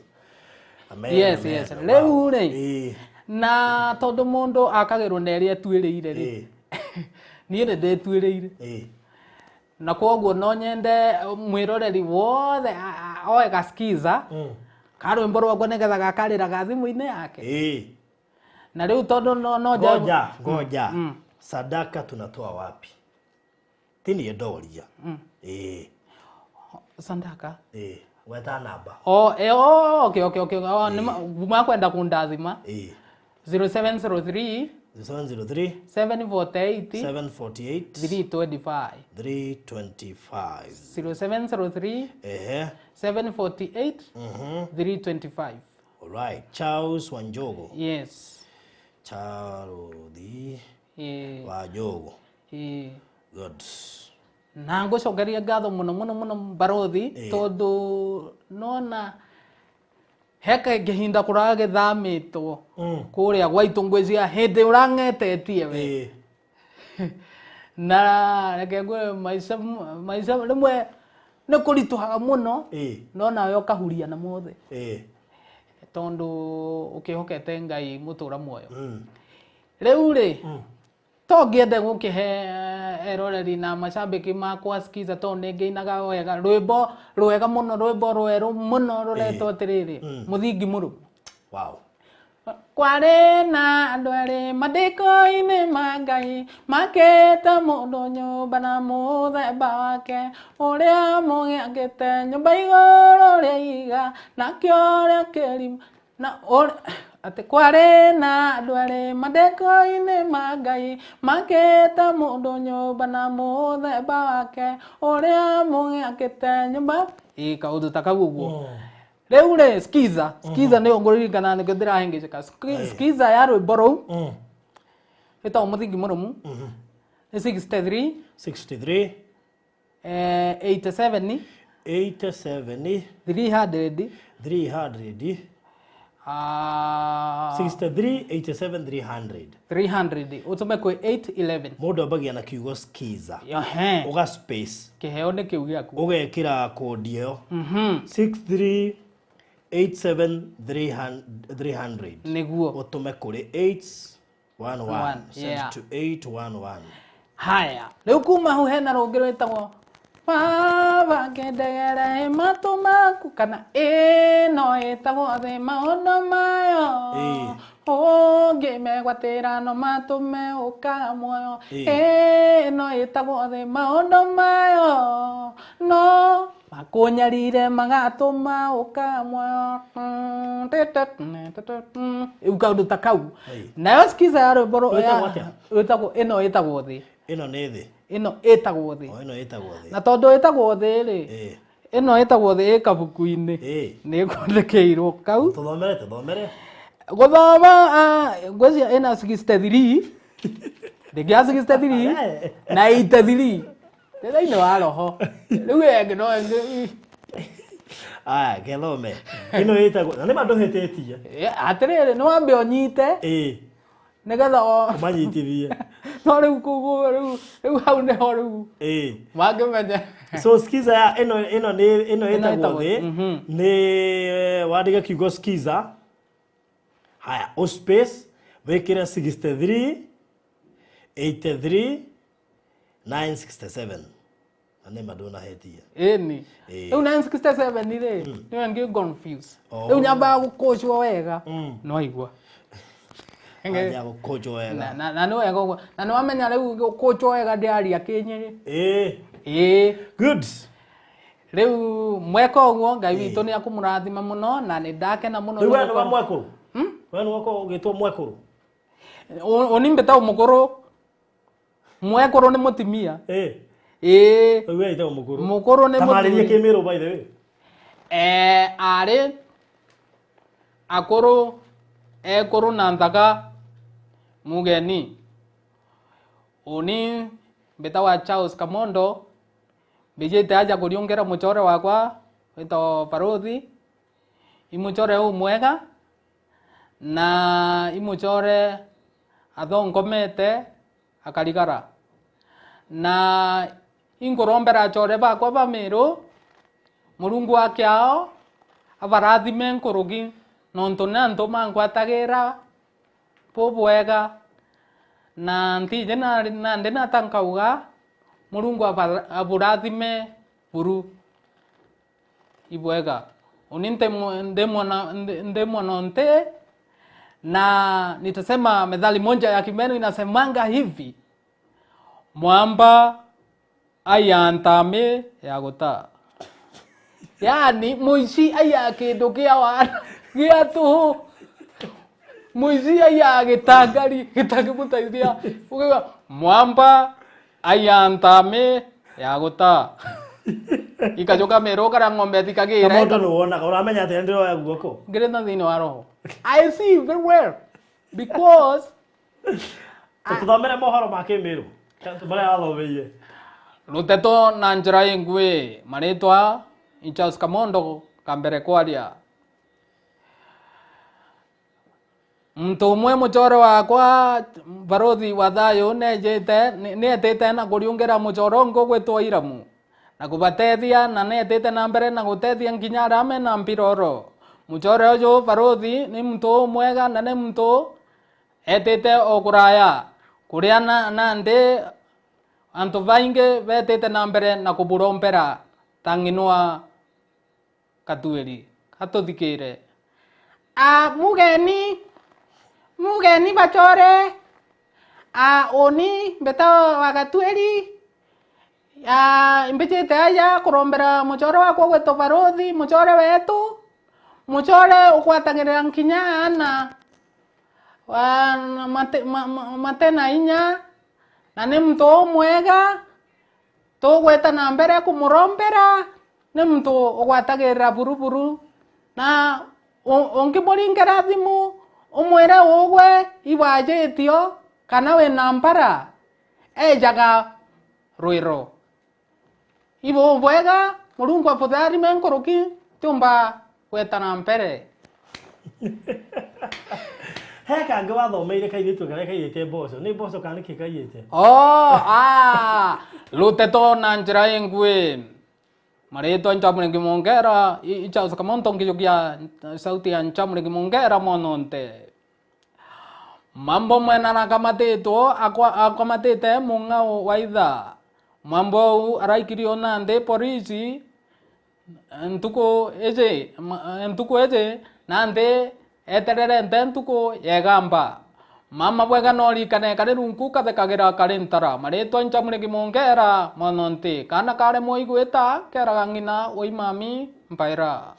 Amen. Yes, amen. yes. Rĩu rĩ na tondũ mũndũ akagĩrwo na ĩrĩa atuĩrĩire rĩ niĩ nĩ ndĩtuĩrĩire na koguo no nyende mwĩroreri wothe oe gaskiza ka rwĩmbo rwakwa nĩgetha gakarĩraga thimũ-inĩ yake. Na rĩu tondũ no ngoja sadaka tunatoa wapi? Tini ndoria sadaka weta namba okay nima kwenda kundathima 0703 748 325 0703 748 325. All right. Charles Wanjogo. Yes. Charles Wanjogo. Good. Na ngũcokeria ngatho mũno barothi tondũ nona heka ngĩhinda kũraga gĩthamĩtwo kũrĩa gwaitu ngwĩcia hĩndĩ ũrang'etetie we na reke ngwe maica rĩmwe nĩ kũritũhaga mũno no nawe ũkahuria na mothe tondũ ũkĩhokete Ngai mũtũra muoyo. Rĩu rĩ to ngĩende gũkĩhe eroreri na macambĩki makwa skiza to nĩ ngĩinaga wega rwĩmbo rwega mũno, rwĩmbo rwerũ mũno rũretwo atĩrĩrĩ mũthingi mũrũmu. Wow. Kwarĩ na andũ erĩ mandĩko-inĩ ma Ngai makĩte mũndũ nyũmba na mũthemba wake ũrĩa mũgĩakĩte nyũmba igũrũ rĩa ihiga nakĩo rĩa kĩrimũ na ati kwarĩ na andũ erĩ mandĩko-inĩ ma Ngai makĩte mũndũ nyũmba na mũthemba wake ũrĩa mũgĩakĩte nyũmba kaũndũ ta kau ũguo. Rĩu rĩ skiza nĩ ngũririkana nĩkĩo ndĩrahĩngĩcĩka skiza ya rwĩmbo rũu ĩtagwo mũthingi mũrũmu nĩ 63 87 300 63 87 300 utume kwĩ 811 mũndũ ambagia na kiugo skiza uga space kĩheo nĩ kĩu gĩaku ũgekĩra kodi ĩyo 63 87 300 nĩguo utume kũrĩ 811 send to 811. Haya rĩu kuma hau hena rũngĩ rwĩtagwo Baba ngĩndegere matũ maku kana ĩno ĩtagwo thĩ maũndũ mayo ũngĩmegwatĩra no matũme ũkaga muoyo ĩno ĩtagwo thĩ maũndũ mayo no makũnyarire magatũma ũkaga muoyo rĩu kaũndũ ta kau nayo skiza ya rwĩmbo ĩno ĩtagwo thĩ ĩno nĩ thĩ ĩno ĩtagwo thĩ na tondũ ĩtagwo thĩ rĩ ĩno ĩtagwo thĩ ĩ kabuku-inĩ nĩ kwandĩkĩirwo kau tũthomere gũthoma ngwĩcia ĩna 63 ndĩngĩa 63 na 83 thĩinĩ wa roho rĩu ĩngĩ no gethome ĩno ĩtagwo na nĩ mandũhĩtĩtie atĩrĩrĩ nĩ wambe ũnyite nĩgetha ũmanyitithie no rĩu hau nĩho rĩu mangĩmenya so skiza ya ĩno ĩtagwo thĩ nĩ wandĩke kiugo skiza haya o space wĩkĩre 63 83 967 ane madona hetia ĩni rĩu 967 rĩ nĩwe ngĩ confuse rĩu nyambaga gũkũcwo wega no aigua ya gũkũcwo wega na nĩ wega ũguo na nĩ wamenya rĩu gũkũcwo wega ndĩaria kĩnyĩrĩ good riu mweko guo ngai witu ni akumurathima muno na ni ndakena muno riu wewe mwekuru wewe wako gitwo mwekuru oni mbeta mukuru mwekuru ni mutimia wewe ita mukuru mukuru ni tamaririe kimiro by the way ari akuru ekuru na ntaka mugeni oni mbeta wa Charles Kamondo bijite aja kuriongera muchore wakwa wito Parothi imuchore umwega na imuchore athongomete akarigara na ingorombera chore bakwa bamiru murungu akyao abarathime nkurugi nonto nanto mangwatagira pobwega na ntije na ndena tankauga murungu aburathime buru ibwega uninte ndemwana nte na nitasema methali moja ya Kimeru inasemanga hivi mwamba ayantame yaguta yani muici aya kindu kia wana gia tu muici aya gitangari gitangimutaithia ukiwa mwamba ayantame yaguta ikajoka mero kara ngombe tikagira Kamondo no wona uramenya ati ndiro ya guoko ngirenda thini wa roho I see very well because tuthomere mohoro ma Kimiru bara athomeire ruteto na njira ingwe maritwa Charles Kamondo kambere kwaria mtu umwe muchoro wakwa Parothi wa thayo nejete netete na kuriungera muchoro ngo gwetwa Iramu na kubatethia na netete na mbere na gutethia nginya rame na mpiroro muchoro uyu Parothi ni mtu mwega na ni mtu etete okuraya kuria na ndi antu vainge betete na mbere na kuburombera tanginwa katueri katuthikire mugeni bachore oni beta wakatueri imbechete aya kurombera muchoro wakwa gweto Parothi muchore wetu muchore ukwatagirira nkinya ana matena inya na ni mtu mwega tugweta na mbere kumurombera ni mtu ukwatagirira buruburu na ungimuringera thimu umwire ugwe iwajitio kana we nambara ejaga ruiro ibo bwega murungu afuthari menkuruki tumba gweta na mbere heka ngwa thomeire kairitu kare kairite boso ni boso kana kikairite luteto na njira ingwe marito nchamure ngimongera Charles Kamondo ngijogia sauti ya nchamure ngimongera mononte mambo mwena na kamateto akamatete munga waitha mambo araikirio nande polisi ntuko eje nande eterere ntuko yegamba mama bwega nori kane kare runku kathekagira kare ntara marito nchamure ngimongera mononte kana kare moigweta kera ngina oi mami mpaira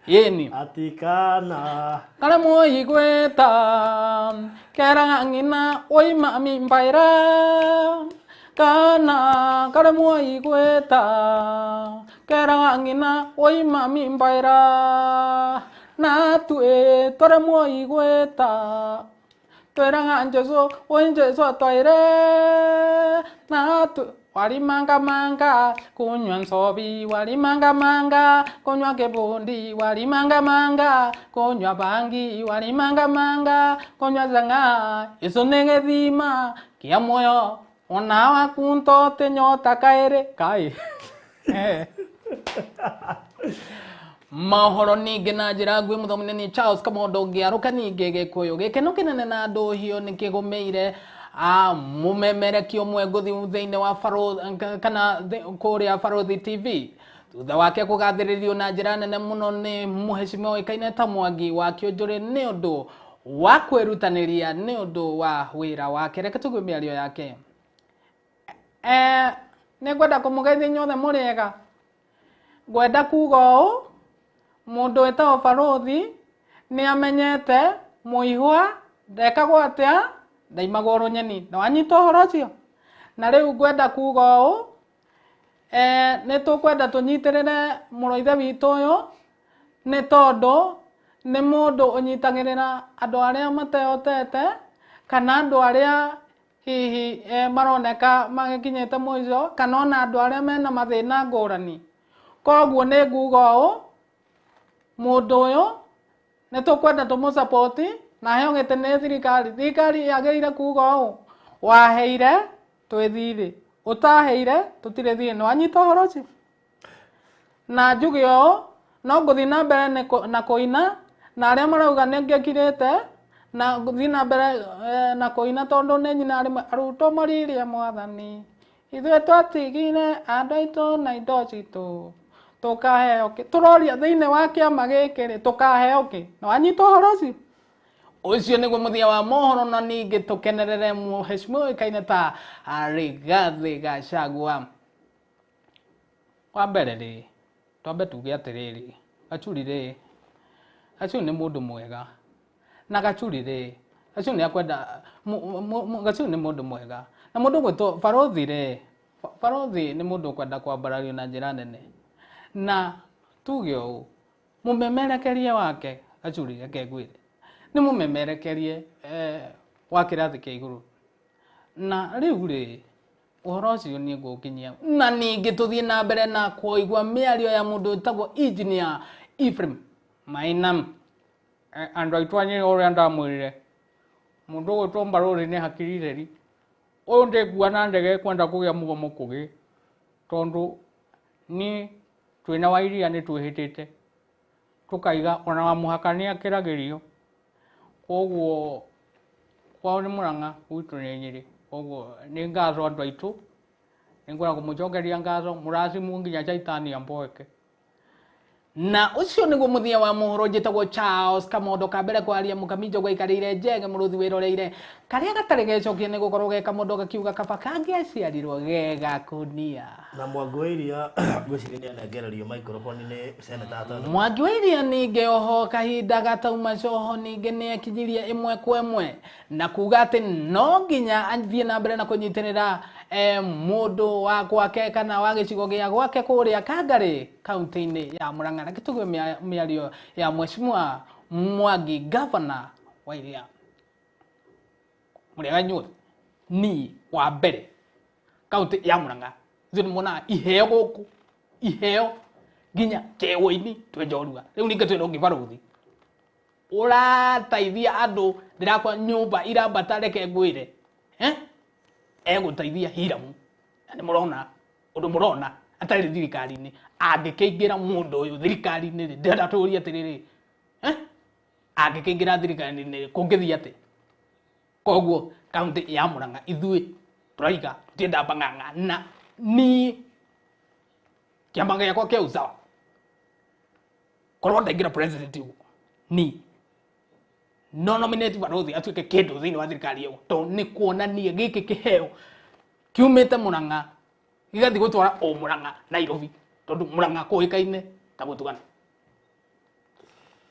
yeni atikana kare moigweta kera ngina oi mami mpaira kana kare moigweta kera ngina oi mami mpaira na tue tore moigweta twera njeso onjeso toire na tu wali manga kunywa nsobi wali manga kunywa kebundi wali manga kunywa bangi wali manga kunywa zanga iso nege dhima kia moyo onawa kunto tenyota kaere kai mahoro ningi na njira ngwi muthomine ni Charles Kamondo ngiaruka ningi gikuyu gikeno kinene na nduhio nikigumeire mumemerekio mwe nguthi thiini wa Parothi kana kuria Parothi TV thutha wake kugathiririo na njira nene muno ni muheshimiwa oikaine ta Mwangi wa Kionjuri ni undu wa kwirutaniria ni undu wa wira wake reke tugwe miario yake nĩ ngwenda kũmũgeithia inyuothe mũrĩega. Ngwenda kuga ũũ, mũndũ wĩtagwo Barothi nĩ amenyete mũihwa ndekagwo atĩa ndaimagwo rũnyeni. Na wanyita ũhoro ũcio? Na rĩu ngwenda kuga ũũ, nĩ tũkwenda tũnyitĩrĩre mũrũ ithe witũ ũyũ, nĩ tondũ nĩ mũndũ ũnyitagĩrĩra andũ arĩa matehotete kana andũ arĩa hihi maroneka magĩkinyĩte mũico kana ona andũ arĩa mena mathĩna ngũrani. Koguo nĩ nguga ũũ, mũndũ ũyũ nĩ tũkwenda tũmũ-support na heo gĩtĩ nĩ thirikari. Thirikari yagĩrĩire kuga ũũ, waheire twĩthire, ũtaheire tũtirĩ thirĩ. Nĩ wanyita ũhoro ũcio? Na njuge ũũ, no ngũthiĩ na mbere na kũina, na arĩa marauga nĩ ngĩkirĩte na ngũthiĩ na mbere na kũina tondũ nĩ nyina arutwo maririe Mwathani. Ithuĩ twatigire andũ aitũ na indo citũ, tũkaheo kĩ? Tũroria thĩinĩ wa kĩama gĩkĩ tũkaheo kĩ? Nĩ wanyita ũhoro ũcio? Ũcio nĩguo mũthia wa mohoro, na ningĩ tũkenerere mũheshimiwa ũĩkaine ta Rigathi Gachagua. Wa mbere rĩ, twambe tuge atĩrĩrĩ, Gachuri rĩ, Gachuri nĩ mũndũ mwega. Na Gachuri rĩ, Gachuri nĩ akwenda, Gachuri nĩ mũndũ mwega. Na mũndũ gwĩtwo Barothi rĩ, Barothi nĩ mũndũ ũkwenda kwambarario na njĩra nene. Na tuge ũũ, mũmemerekerie wake Gachuri reke ngwĩre, nĩ mũmemerekerie wa kĩrathi kĩa igũrũ. Na rĩu rĩ, ũhoro ũcio nĩ ngũkinyia, na ningĩ tũthiĩ na mbere na kũigua mĩario ya mũndũ wĩtagwo Engineer Ephraim Maina. Andũ aitũ anyĩ ũrĩa ndamwĩrire, mũndũ gwĩtwo Barothi nĩ hakiri theri. Ũyũ ndĩkua na ndege kwenda kũgĩa mũgomo kũgĩ, tondũ ni twĩna wa iria nĩ twĩhĩtĩte tũkaiga ona wa mũhaka nĩ akĩragĩrio. Koguo kwao nĩ Mũrang'a, gwitũ nĩ Nyĩrĩ. Koguo nĩ ngatho andũ aitũ, nĩ ngwenda kũmũcokeria ngatho, mũracimwo nginya Chaitania mboeke. Na ũcio nĩguo mũthia wa mohoro. Njĩtagwo Charles Kamondo, kambere kwaria mũkaminjo gwaikarĩire njege mũrũthi wĩroreire karĩa gatarĩ gecokie nĩ gũkorwo ge Kamondo gakiuga kaba kangĩaciarirwo gegakunia. Na Mwangi wa Iria ngwĩciria nĩ anengererio microphone nĩ Senator Atano. Mwangi wa Iria ningĩ oho kahinda gatauma coho ningĩ nĩ ekinyirie ĩmwe kwa ĩmwe na kuga atĩ no nginya athiĩ na mbere na kũnyitĩrĩra mũndũ wa gwake kana wa gĩcigo gĩa gwake kũrĩa Kangarĩ kaunti-inĩ ya Mũrang'a. Na gĩtũgwe mĩario ya Mheshimiwa Mwangi Governor wa Iria. Mũrĩega inyuothe, ni wa mbere kaunti ya Mũrang'a nĩ mona iheo gũkũ, iheo nginya kĩewo-inĩ twĩ njorua. Rĩu ningĩ twĩ na Barothi ũrateithia andũ, ndĩrakwa nyũmba irambata reke ngwĩre egũteithia Hiramu. Nĩ mũrona ũndũ mũrona atarĩ thirikari-inĩ, angĩkĩingĩra mũndũ ũyũ thirikari-inĩ rĩ, ndĩrenda tũũrie atĩrĩrĩ, angĩkĩingĩra thirikari-inĩ kũngĩthiĩ atĩ? Koguo kaunti ya Mũrang'a ithuĩ tũraiga tũtienda bang'ang'a, na ni kĩama gĩakwa kĩa usawa korwo ndaingĩra president ũguo ni no nominate Barothi atuĩke kĩndũ thĩinĩ wa thirikari ĩyo, tondũ nĩ kuonania gĩkĩ kĩheo kiumĩte Mũrang'a gĩgathiĩ gũtwara o Mũrang'a Nairobi, tondũ Mũrang'a kũĩkaine ta gũtugana.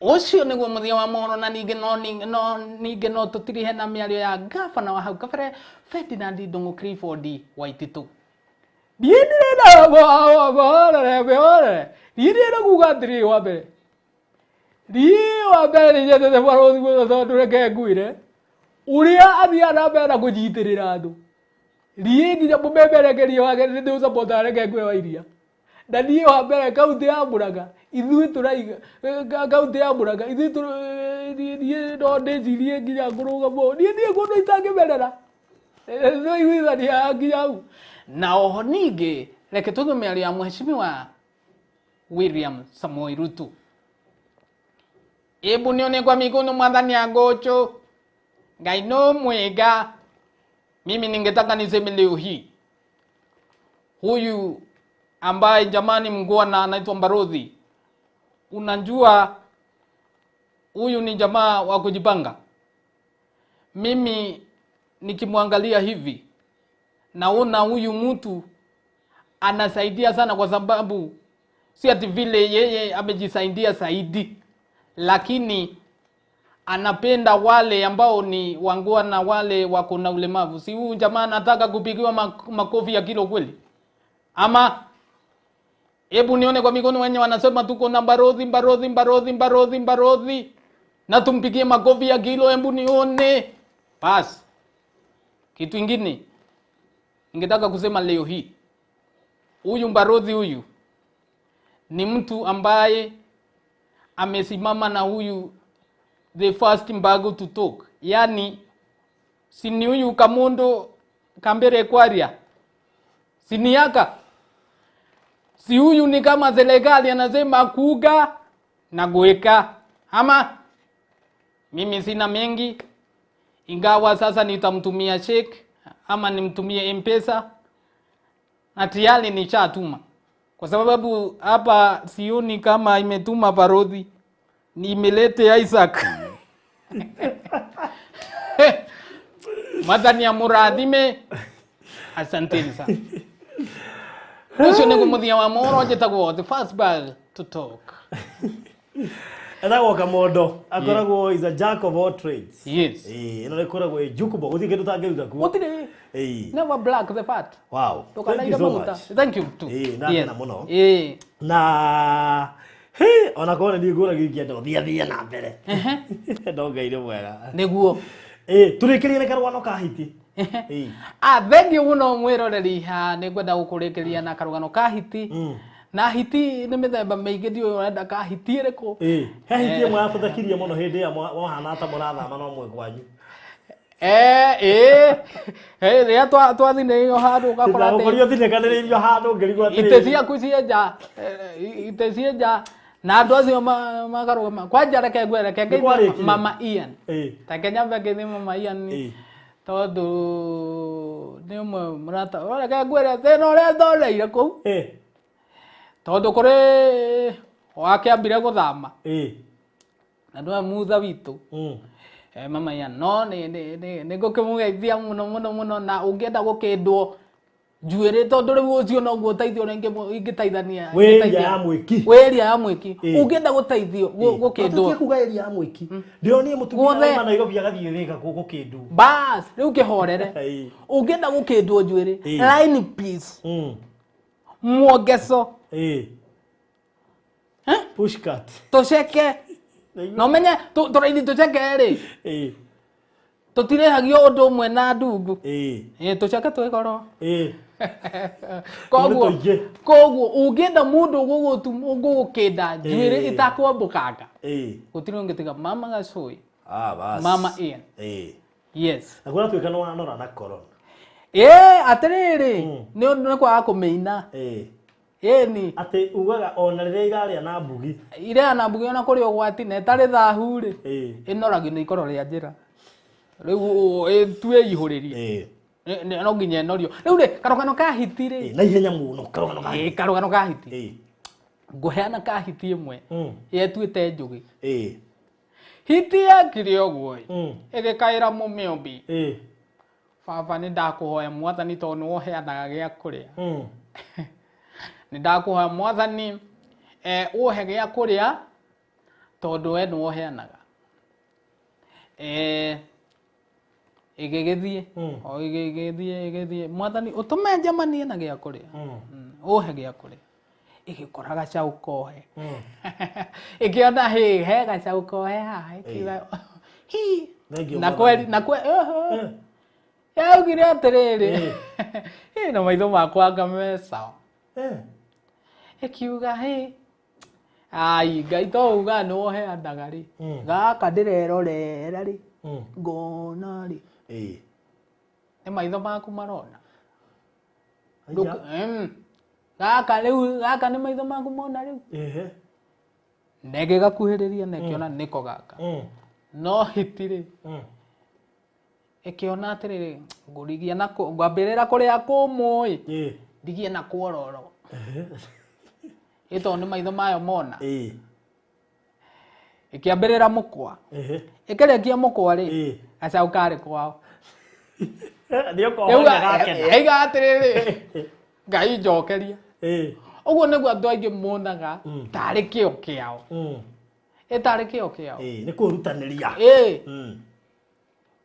Ũcio nĩguo mũthia wa mohoro. Na ningĩ no tũtirihe na mĩario ya gavana wa hau kabere Ferdinand Ndung'u Clifford Waititu. Ndiĩndirĩna kuga atĩrĩ wa mbere, wa mbere nĩ nyendete Barothi mũno tondũ reke ngwĩre ũrĩa athiaga na mbere na kũnyitĩrĩra andũ, nginya mũmemerekerie wake nĩ ndĩũcapotaga reke ngwĩre wa Iria. Na niĩ wa mbere kaunti ya Mũrang'a ithuĩ tũraiga, kaunti ya Mũrang'a ithuĩ no ndĩcirie nginya ngũrũgamo, niĩ kũndũ itangĩmerera no iguithania nginya hau. Na oho ningĩ reke tũthiĩ mĩario ya Mheshimiwa William Samoei Ruto. Ebunio ni kwa mikono Mwathani agocho, Ngai no mwega. Mimi ningetaka niseme leo hii, huyu ambaye jamani mngwana anaitwa Barothi, unajua huyu ni jamaa wa kujipanga. Mimi nikimwangalia hivi naona huyu mtu anasaidia sana kwa sababu si ati vile yeye amejisaidia zaidi, lakini anapenda wale ambao ni wangua na wale wako na ulemavu. Si huyu jamaa anataka kupigiwa makofi ya kilo kweli? Ama hebu nione kwa mikono wenye wanasema tuko na Mbarodhi na tumpigie makofi ya kilo, hebu nione. Bas. Kitu kingine ningetaka kusema leo hii, huyu Mbarodhi huyu ni mtu ambaye amesimama na huyu the first Mbago to talk. Yani si ni huyu Kamondo Kambere Kwaria, si ni yaka, si huyu ni kama serikali anasema kuga na goeka. Ama mimi sina mengi, ingawa sasa nitamtumia check ama nimtumie M-Pesa na tayari nishatuma, kwa sababu hapa sioni kama imetuma Mbarodhi, ni imelete Isaac. Madhani ya muradhime. Asanteni sana. Ucio ni kumuthia wa moro jetagwo the first bag to talk. Etagwo Kamondo, akoragwo is a jack of all trades. Yes. Ino nekoragwo jukubo, uthi kindu tangiruta ku. Utire. Never black the fat. Wow. Thank you so much. Thank you too. Na muno. Na ona kone ni ngura giki ndo thia na mbere. Ndo ngai mwega. Niguo. Turikirie ne karwano kahiti. Thank you muno mwiroreri ha nigwenda gukurekeria na karugano kahiti. Na hiti ni mithemba miingi ndio urenda kahiti iriko. He hiti mwa tuthakirie muno hindi ya mohana ata murathama no mwe kwanyu. Ria twathine iyo handu ugakora ati ukorio thine kaniririo handu ngirigwa ati ite cienja na andu acio makarugama kwa njara ke ngwereke ngeithia Mama Ian ta Kenya ngeithi Mama Ian tondu ni umwe murata ureke ngwere thina uria thoreire kou tondu kuri wakiambire guthama na ndu mutha witu Mama Ian no ni gukimugeithia muno na ungienda gukindwo njuire tondu riu ucio no guo teithio ringi ingitaithania weria ya mwiki ungienda guteithio gukindwo kuga eria ya mwiki ndio ni mutumia wa Nairobi agathie wika gukindu bas riu kihorere ungienda gukindwo njuire line please muogeso pushcat tuceke no menye turaini tuceke ri tutirehagio undu umwe na ndungu tuceke twikoro koguo ungienda mundu gugukinda njuire itakwambukanga gutiri ungitiga Mama Gacui bas Mama Ian yes agora twikana wanora na corona atiriri ni kwa kumeina ni ati ugaga ona riria iraria na mbugi ire na mbugi ona kuri ugwati na tari thahu ri inoragio ni ikoro ria njira riu tue ihuririe no nginya norio riu ri karugano ka hiti ri na ihenya muno karugano ka hiti nguheana ka hiti imwe yetuite njugi hiti yakire ogwo igikaira mumiombi baba ni ndakuhoya mwathani tondu woheanaga gia kuria ni ndakuhoya mwathani uhe gia kuria tondu we ni woheanaga igithie mwathani utume njamanie na gia kuria uhe gia kuria igikora gacau kohe ikiona he gacau kohe ha ikiwa na kweli yaugire atiriri na maitho makwa ngamesa ikiuga ai ngai to uga no woheanaga ri gaka ndirerorera ri ngona ri ni maitho maku marona gaka ni maitho maku mona riu ndege gakuhiriria nekiona niko gaka no hitiri ikiona atiriri ngurigia na ngwambirira kuria kumui ndigie na kuororo ito ni maitho mayo mona ikiambirira mukwa ikirekia mukwa ri gacau kari kwao ndio ko gake iga atiriri ngai njokeria uguo niguo andu aingi monaga tari kio kiao etari kio kiao ni kurutaniria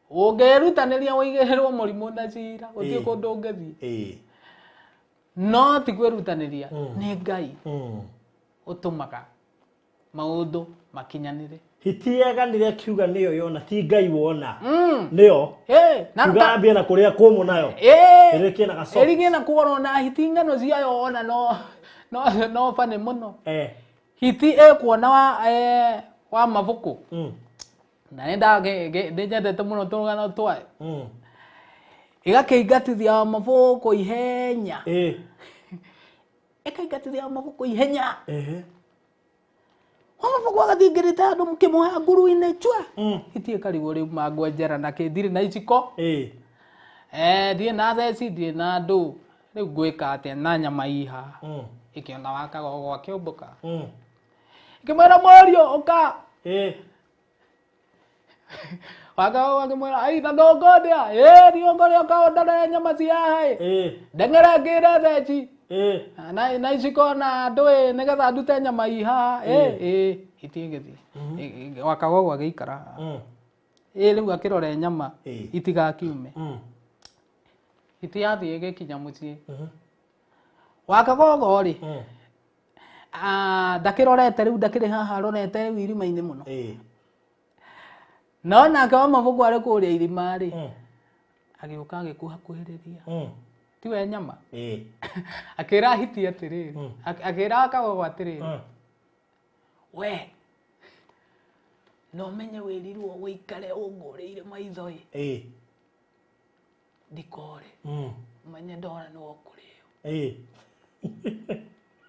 ungerutaniria wigererwo murimu na cira uthie kundu ungethi no ti kwirutaniria ni ngai utumaga maundu makinyanire hitieganire kiuga niyo yona ti ngai wona niyo ngambia na kuria kumu nayo irikie na gaso irikie na kuoro na hitingano cia yona no fane muno hiti kuona wa mavuku na nenda ndejete muno tungano twae igakeigatithia mavuku ihenya ikaigatithia mavuku ihenya Wamavuku agathingirite andu mukimuha nguru-ini chwa hitie karigo riu mangwenjera na kindiri na iciko ndie na theci ndie na ndu riu ngwika atia na nyama iha ikiona wakagogo akiumbuka ikimwira morio uka wakagogo akimwira ai na ndongodia ndiongoria ukaondore nyama cia hai ndeng'era ngire theci na iciko na ndui nigetha ndute nyama iha hitie ngithi wakagogo agiikara riu akirore nyama itigakiume hiti yathie igikinya mucii wakagogo ri ndakirorete riu ndakiri haha arorete riu irima-ini muno no nake Wamavuku ari kuria irima ri agiuka agikuhakuhiriria tiwe nyama akira hiti atiriri akira akagogo atiriri we no menye wirirwo wikare unguriire maitho ndikore menye ndora no kurio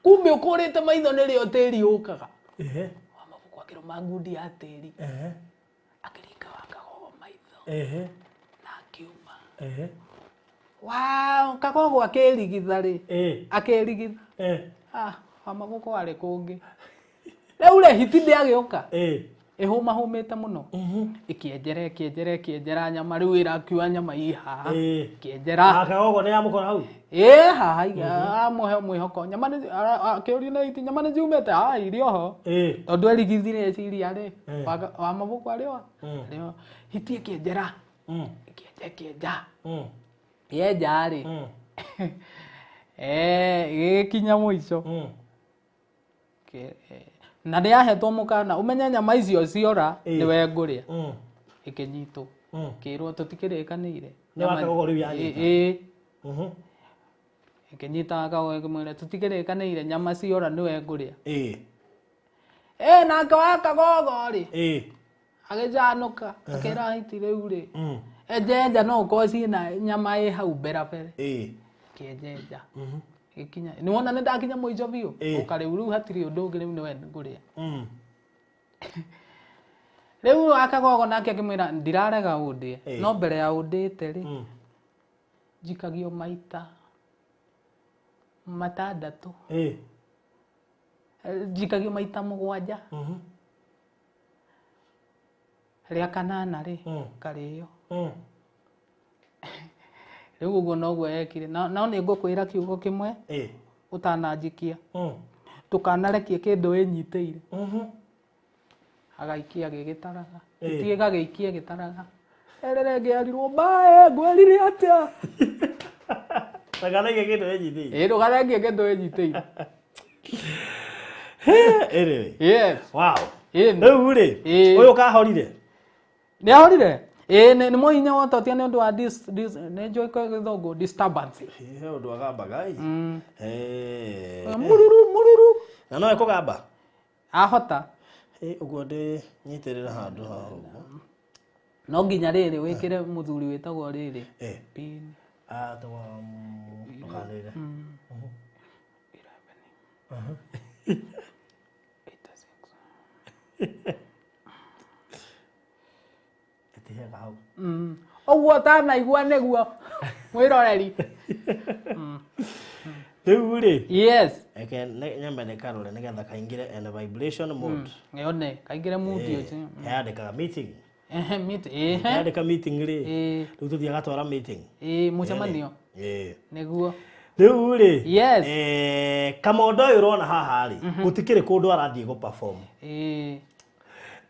kumbe ukurite maitho nirio tiri ukaga Wamavuku akiroma ngundi ya tiri akirika wakagogo maitho na akiuma wow kagogo akirigitha ri akirigitha Wamavuku ari kungi riu ri hiti ndiagiuka ihuma humite muno ikienjera nyama riu irakiua nyama iha kienjera akagogo ni amukora hau haha amuhe mwihoko nyama ni akiuria na hiti nyama ni jumite irio ho tondu erigithire ciria ri Wamavuku ario hiti ikienjera ikienja yenja ri igikinya muico na ndiahetwo mukana umenye nyama icio ciora niwe nguria ikinyitwo kirwo tutikirikanire ni wakagogo riu yanyita ikinyita akagogo ikimwira tutikirikanire nyama ciora niwe nguria nake wakagogo ri agijanuka akira hiti riu ri enjenja no ukorwo ciina nyama hau berabere kienjenja ikinya ni wona ndakinya muico biu ukariu hatiri undu ungi riu niwe nguria riu akagogo nake akimwira ndirarega undie no mbere ya undite ri njikagio maita matandatu njikagio maita 7 ria kanana ri kario riu uguo noguo ekire no ni ngukwira kiugo kimwe utananjikia tukanarekie kindu inyiteire agaikia gigitaraga itie gagiikie gitaraga erere ngiarirwo mbae ngwerire atia tagarekie kindu inyiteire ndugarekie kindu inyiteire ere yes wow riu ri uyu kahorire ni ahorire ni muhinya wototia ni undu wa ni njoi kwa githongo disturbance undu agamba gai mururu na no ekugamba ahota uguo ndi nyitirira handu ha uguo no nginya riri wikire muthuri witagwo riri pin tawa tukanire 11 etihe hau oguo tanaigua niguo mwiroreri riu ri yes eke nyambe ne karore nigetha kaingire in vibration mode ngone kaingire mood ucio yandikaga meeting meeting yandika meeting ri riu tuthia gatwara meeting mucemanio niguo Riu ri Yes. Kamondo uyu urona haha ri gutikire kundu arathie go perform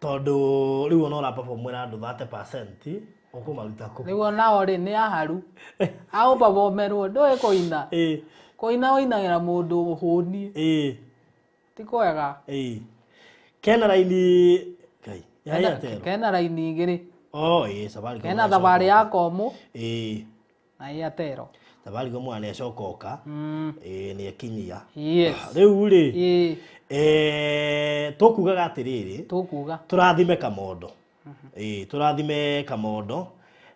tondu riu ona ora perform na andu 30% ukumaruta ku riu onao ri ni aharu au performerwo ndoe koina koina oinagira mundu huni ti kwega kena raini kai ya kena raini igiri Safaricom kena thabari ya komu na ya tero Safaricom mwana yacokoka ni akinyia yes riu ri tukugaga atiriri tukuga turathime Kamondo turathime Kamondo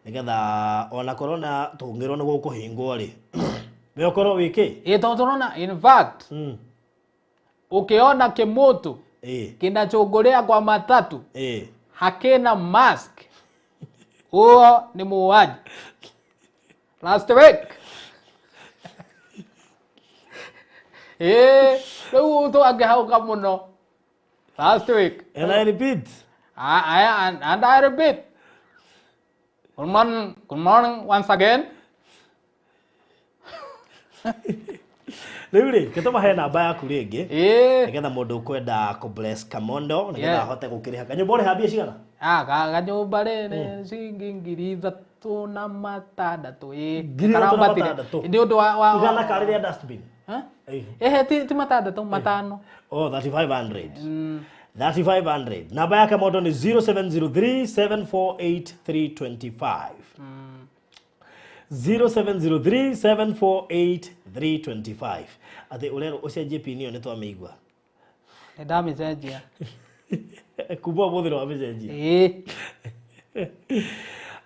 nigetha ona korona tungirwo ni gukuhingwo ri we okorwo wiki turona in fact ukiona kimoto kinachongorea kwa matatu hakina mask huo ni muuaji last week riu twangihauka muno last week and I repeat and I repeat good morning once again riu ri gituma he namba yaku ringi nigetha mundu ukwenda ku bless Kamondo nigetha ahote gukiriha kanyumba uri hambia cigana kanyumba riri ciringi 3,600 karambatire ndi undu wa igana kariria dustbin ti matandatu matano 3500 3500 namba ya Kamondo ni 0703748325 0703748325 ati urero ucenjie pin iyo nitwameigua ndamicenjia kubwa muthiro wa micenjia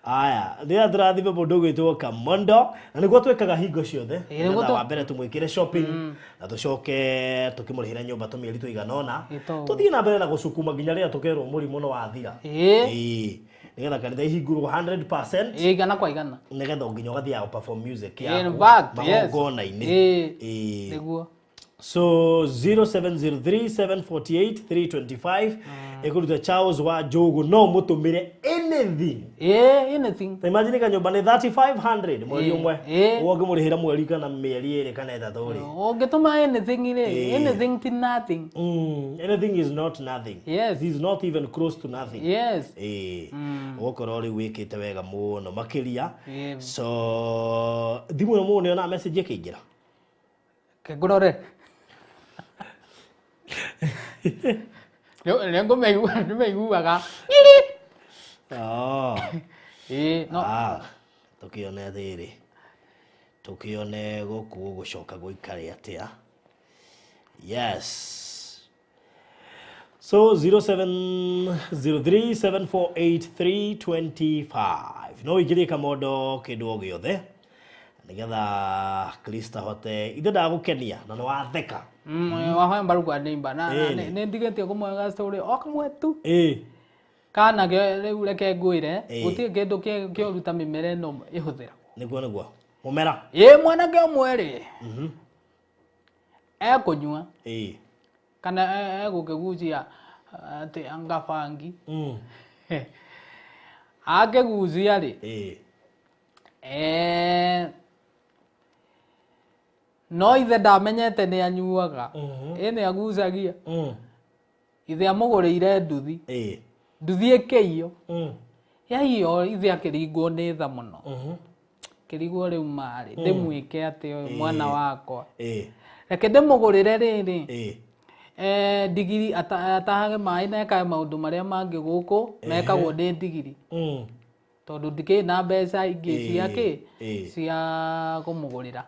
aya ndia turathime mundu gwitwo Kamondo na niguo twikaga hingo ciothe niguo wa mbere tumwikire shopping na tucoke tukimurihira nyumba tumieri tuiganona tuthie na mbere na gucukuma nginya ria tukerwo murimo no wathira nigetha kanitha ihingurwo 100% igana kwa igana nigetha nginya ugathie ya perform music ya in fact yes niguo so 0703748325 ekuruta Charles wa Jogo no mutumire anything imagine kanyumba ni 3500 mweri umwe woge murihira mweri kana mieri iri kana ithatu ri ungituma anything ire anything to nothing anything is not nothing yes is not even close to nothing yes okorwo ri wikite wega muno makiria so thimu no muone ona message ikingira kegurore Lengo meiguaga. No. Tukione thiri. Tukione guku gucoka guikare atia. Yes. So 0703748325. No igirie Kamondo kindu giothe. Nigetha Krista hote ithe ndagukenia na no watheka wahoya mbaru kwa nimba na ni ndigetie kumwega story okamwetu kana riu reke ngwire gutie kindu kiuruta mimere no ihuthira niguo mumera mwanake omwe kunyua kana gukigujia ati angafangi akigujia ri no ithe ndamenyete ni anyuaga ni agucagia ithe amugurire nduthi nduthi ikiio yaio ithe akiringwo ni tha muno kirigwo riu mari ndimwike ati mwana wakwa reke ndimugurire riri digiri atahage mai na ekae maundu maria mangi guku mekagwo ni digiri tondu ndiki na mbeca ingi ciake cia kumugurira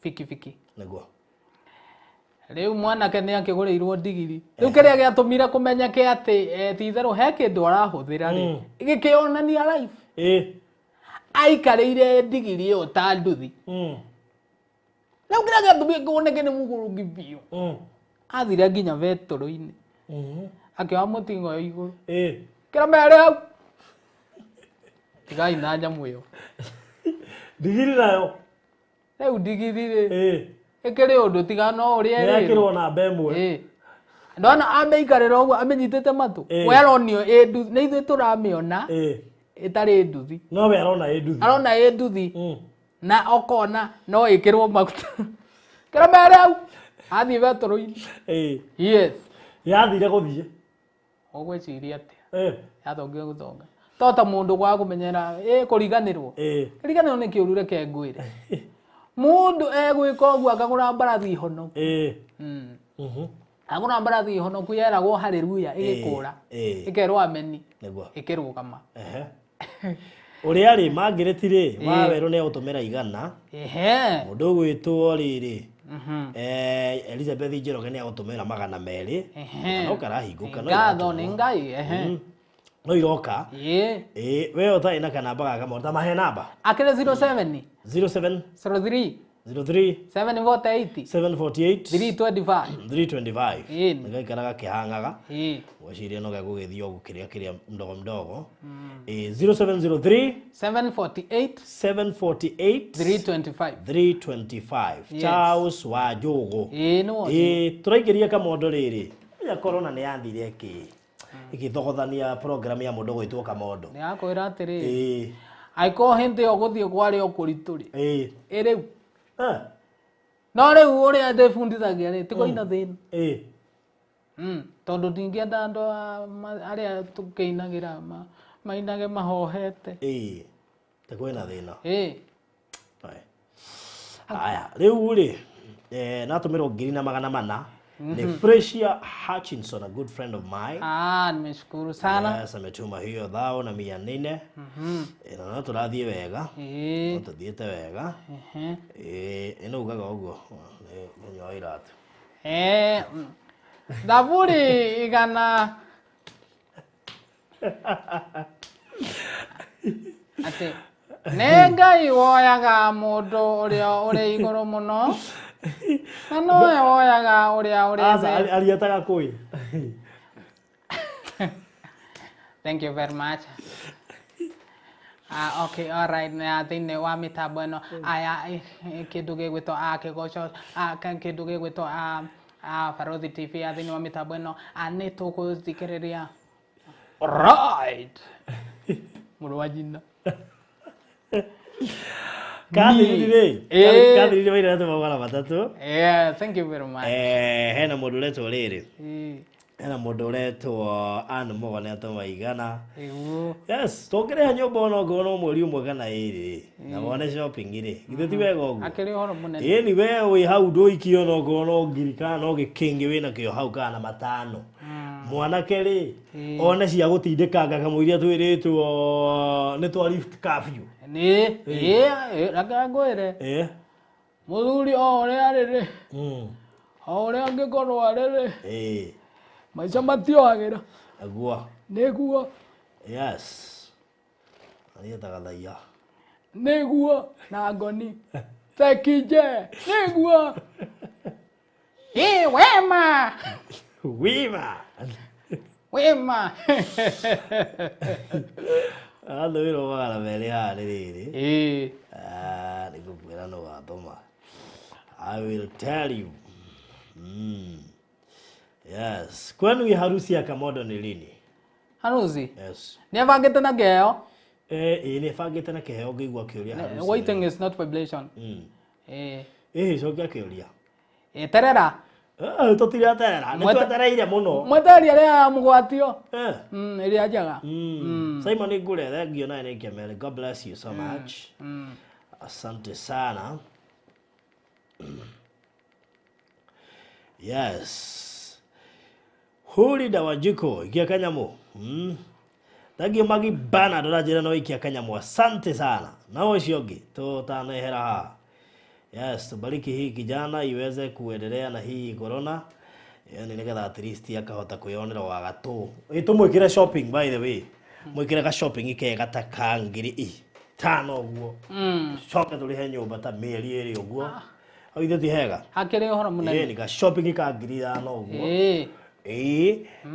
fiki niguo riu mwanake ni akigurirwo digiri riu kiria giatumire kumenya ke ati ti itherũ he kindu arahuthira ri igikionania life aikarĩire digiri iyo ta nduthi riu kiria giatumire kuoneke ni mugurungi biũ athire nginya vetũrũ-inĩ akĩoya mũting'o igũrũ kĩramere hau tigai na nyamũ ĩyo digiri nayo riu digiri ri ikiri undu tigana uria ri yakirwo na mbemwe ndona ameikarira uguo amenyitite matu we aronio ni ithuĩ tũramĩona ĩtarĩ nduthi no we arona nduthi arona nduthi na okona no ikirwo maguta kira mere au athi vetoro-ini yes yathire guthie ogweciria atia yathongire guthonga tota mundu gwa kumenyera kuriganirwo kuriganirwo ni kiurure ke ngwire mundu egwika uguo akagura mbarathi hono agura mbarathi hono kuyeragwo haleluya igikura ikerwo ameni ikirugama uria ri mangireti wawerwo ni utumira igana mundu gwitwo riri Elizabeth Njoroge ni agutumira magana meri no karahinguka no ngatho ni ngai no iroka we utai na kanamba gaka mo tamahe namba akire 07 03 748 325 ngai kihangaga washiri no gagugithio gukiria mdogo 0703 748 325 Charles wa Jogo turaigeria Kamondo riri ya corona ni yathire ikithogothania program ya mundu gwitwo Kamondo ni akwira atiri aiko hindi oguthie kwari okurituri riu no riu uria ndefundithagia ri tiko ina thina tondu ndingienda andu aria tukeinagira mainage mahohete tiko ina thina aya riu ri natumirwo 2,400 ni Freshia Hutchinson, a good friend of mine. Nimeshukuru sana. Yes, ametuma hiyo dhao na 400. Na turathie wega. Tuthiete wega. Ino ugaga uguo. Nyo iratu. Davuri igana. Ate. Nengai woyaga mundu uria uri iguru muno. No woyaga uria aliataga koi. Thank you very much. Okay, all right. I think ne wa mitambo no aya kindu gigwito akigoco kindu gigwito Farothi TV I think wa mitambo no ani tukuzikiriria. All right. Murwajina. Kadiri waira tu mawala matatu. Thank you very much. Hena mundu letwo riri. Hena mundu letwo anu mogone atoma igana. Yes, tokere nyumba ono gono mweri umwe kana iri. Na wone shopping iri. Githe ti wega uguo. Akiri horo munene. Ni we wi hau ndoiki ono gono ngirika no gikingi wina kio hau kana matano. Mwanake ri one cia gutindikanga kamuiria twiritwo ni twa lift curfew. Rakangwire muthuri ore arire ore angikorwo arire maica matioagira agua niguo yes arietaga thaia niguo na ngoni tekije niguo wema Adoro wala melia riri. Nikukwira no atoma. I will tell you. Yes. Kwani wi harusi ya Kamondo ni lini? Harusi? Yes. Ni avangete na geo? Ni avangete na geo ngigwa kiuria harusi. Waiting is not violation. So kiuria. Terera. Totira terera. Ni twetereire muno. Mweteria ria mugwatio. Iria njaga. Simon Ngure, thank you na Kemele. God bless you so much. Asante sana. Yes. Huli da wajiko ikia Kanyamu. Thank you Magi Bana dorajira no ikia Kanyamu. Asante sana. Na washiogi to tanehera ha. Yes, tubariki hii kijana iweze kuendelea na hii corona. Yani nigetha at least akahota kuyonera wa gato. Itumwikire shopping by the way. Mwikire ka shopping ikega ta kangiri 5 uguo. Shopping turihe nyumba ta meri eri uguo. Au ithe ti hega. Hakiri horo munene. Ni ka shopping ka ngiri 5 uguo.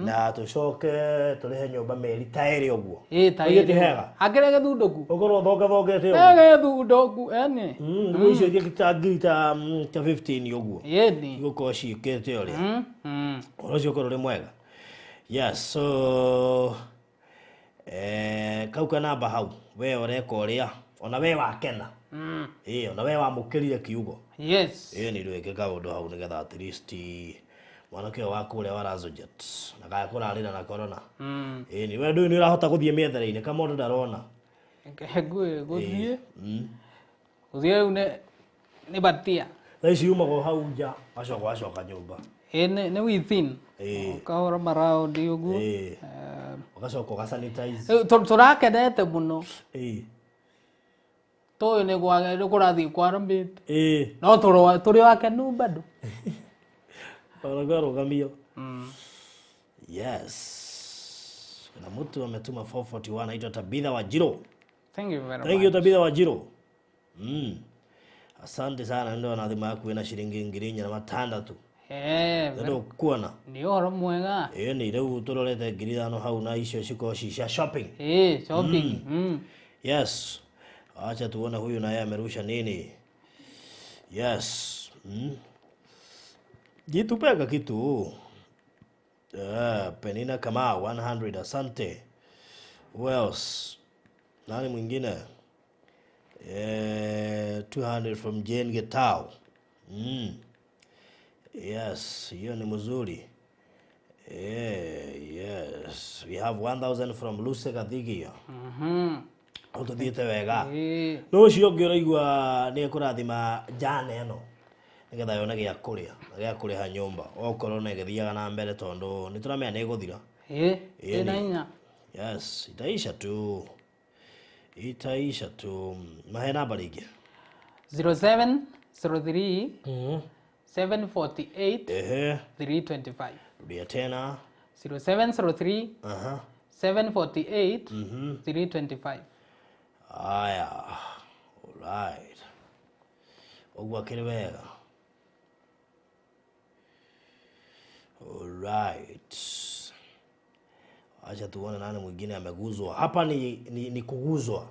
Na tucoke turihe nyumba meri ta eri uguo. Tairi ti hega. Hakiri gethundoku. Ukorwo thogethogete uguo. Gethundoku ene. Ndio icio gita ngiri ta 15 uguo. Yeni. Guko ciikete ori. Ucio korore mwega. Yes, so kauka namba hau we oreka uria ona we wakena ona we wamukirire kiugo Yes. ni rweke kaundu hau nigetha at least mwanake waku uria warazojet na kaya kurarira na corona ni we ndu ni urahota guthie miethere-ini Kamondo ndarona guthie ni batia thaici umago hau nja wacoka nyumba ni within ukahora maraundi uguo ugacoka ugasanitize turakenete muno toyo ni kurathii kwarambite no turi wakenu bado Rugamio. Yes. Kuna mtu ametuma 441 anaitwa Tabitha Wajiro. Thank you very much. Thank you Tabitha Wajiro. Asante sana ndio nathima yaku ina shilingi 2,600. Ndio kuona. Ni oro mwega. Ni rĩu turorete 5,000 hau na icio ciko cia shopping. Shopping. Yes. Acha tuone huyu naye amerusha nini. Yes. Jitupeka kitu. Penina kama 100 asante. Who else? Nani mwingine? 200 from Jane Getao. Yes, hiyo ni mzuri. Yes. We have 1,000 from Luce Kathigia. Utothiete wega. No cio ngiraigua ni kurathima jane eno. Nigetha yone gya kuria nyumba okorwo ne githiaga na mbere tondu ni turamenya ni guthira ina yes itaisha tu mahe namba ringi 0703 748 325 rudia tena 0703 748 325 aya alright ogwa kire wega. Alright. Acha tuone nani mwingine ameguzwa. Hapa ni kuguzwa.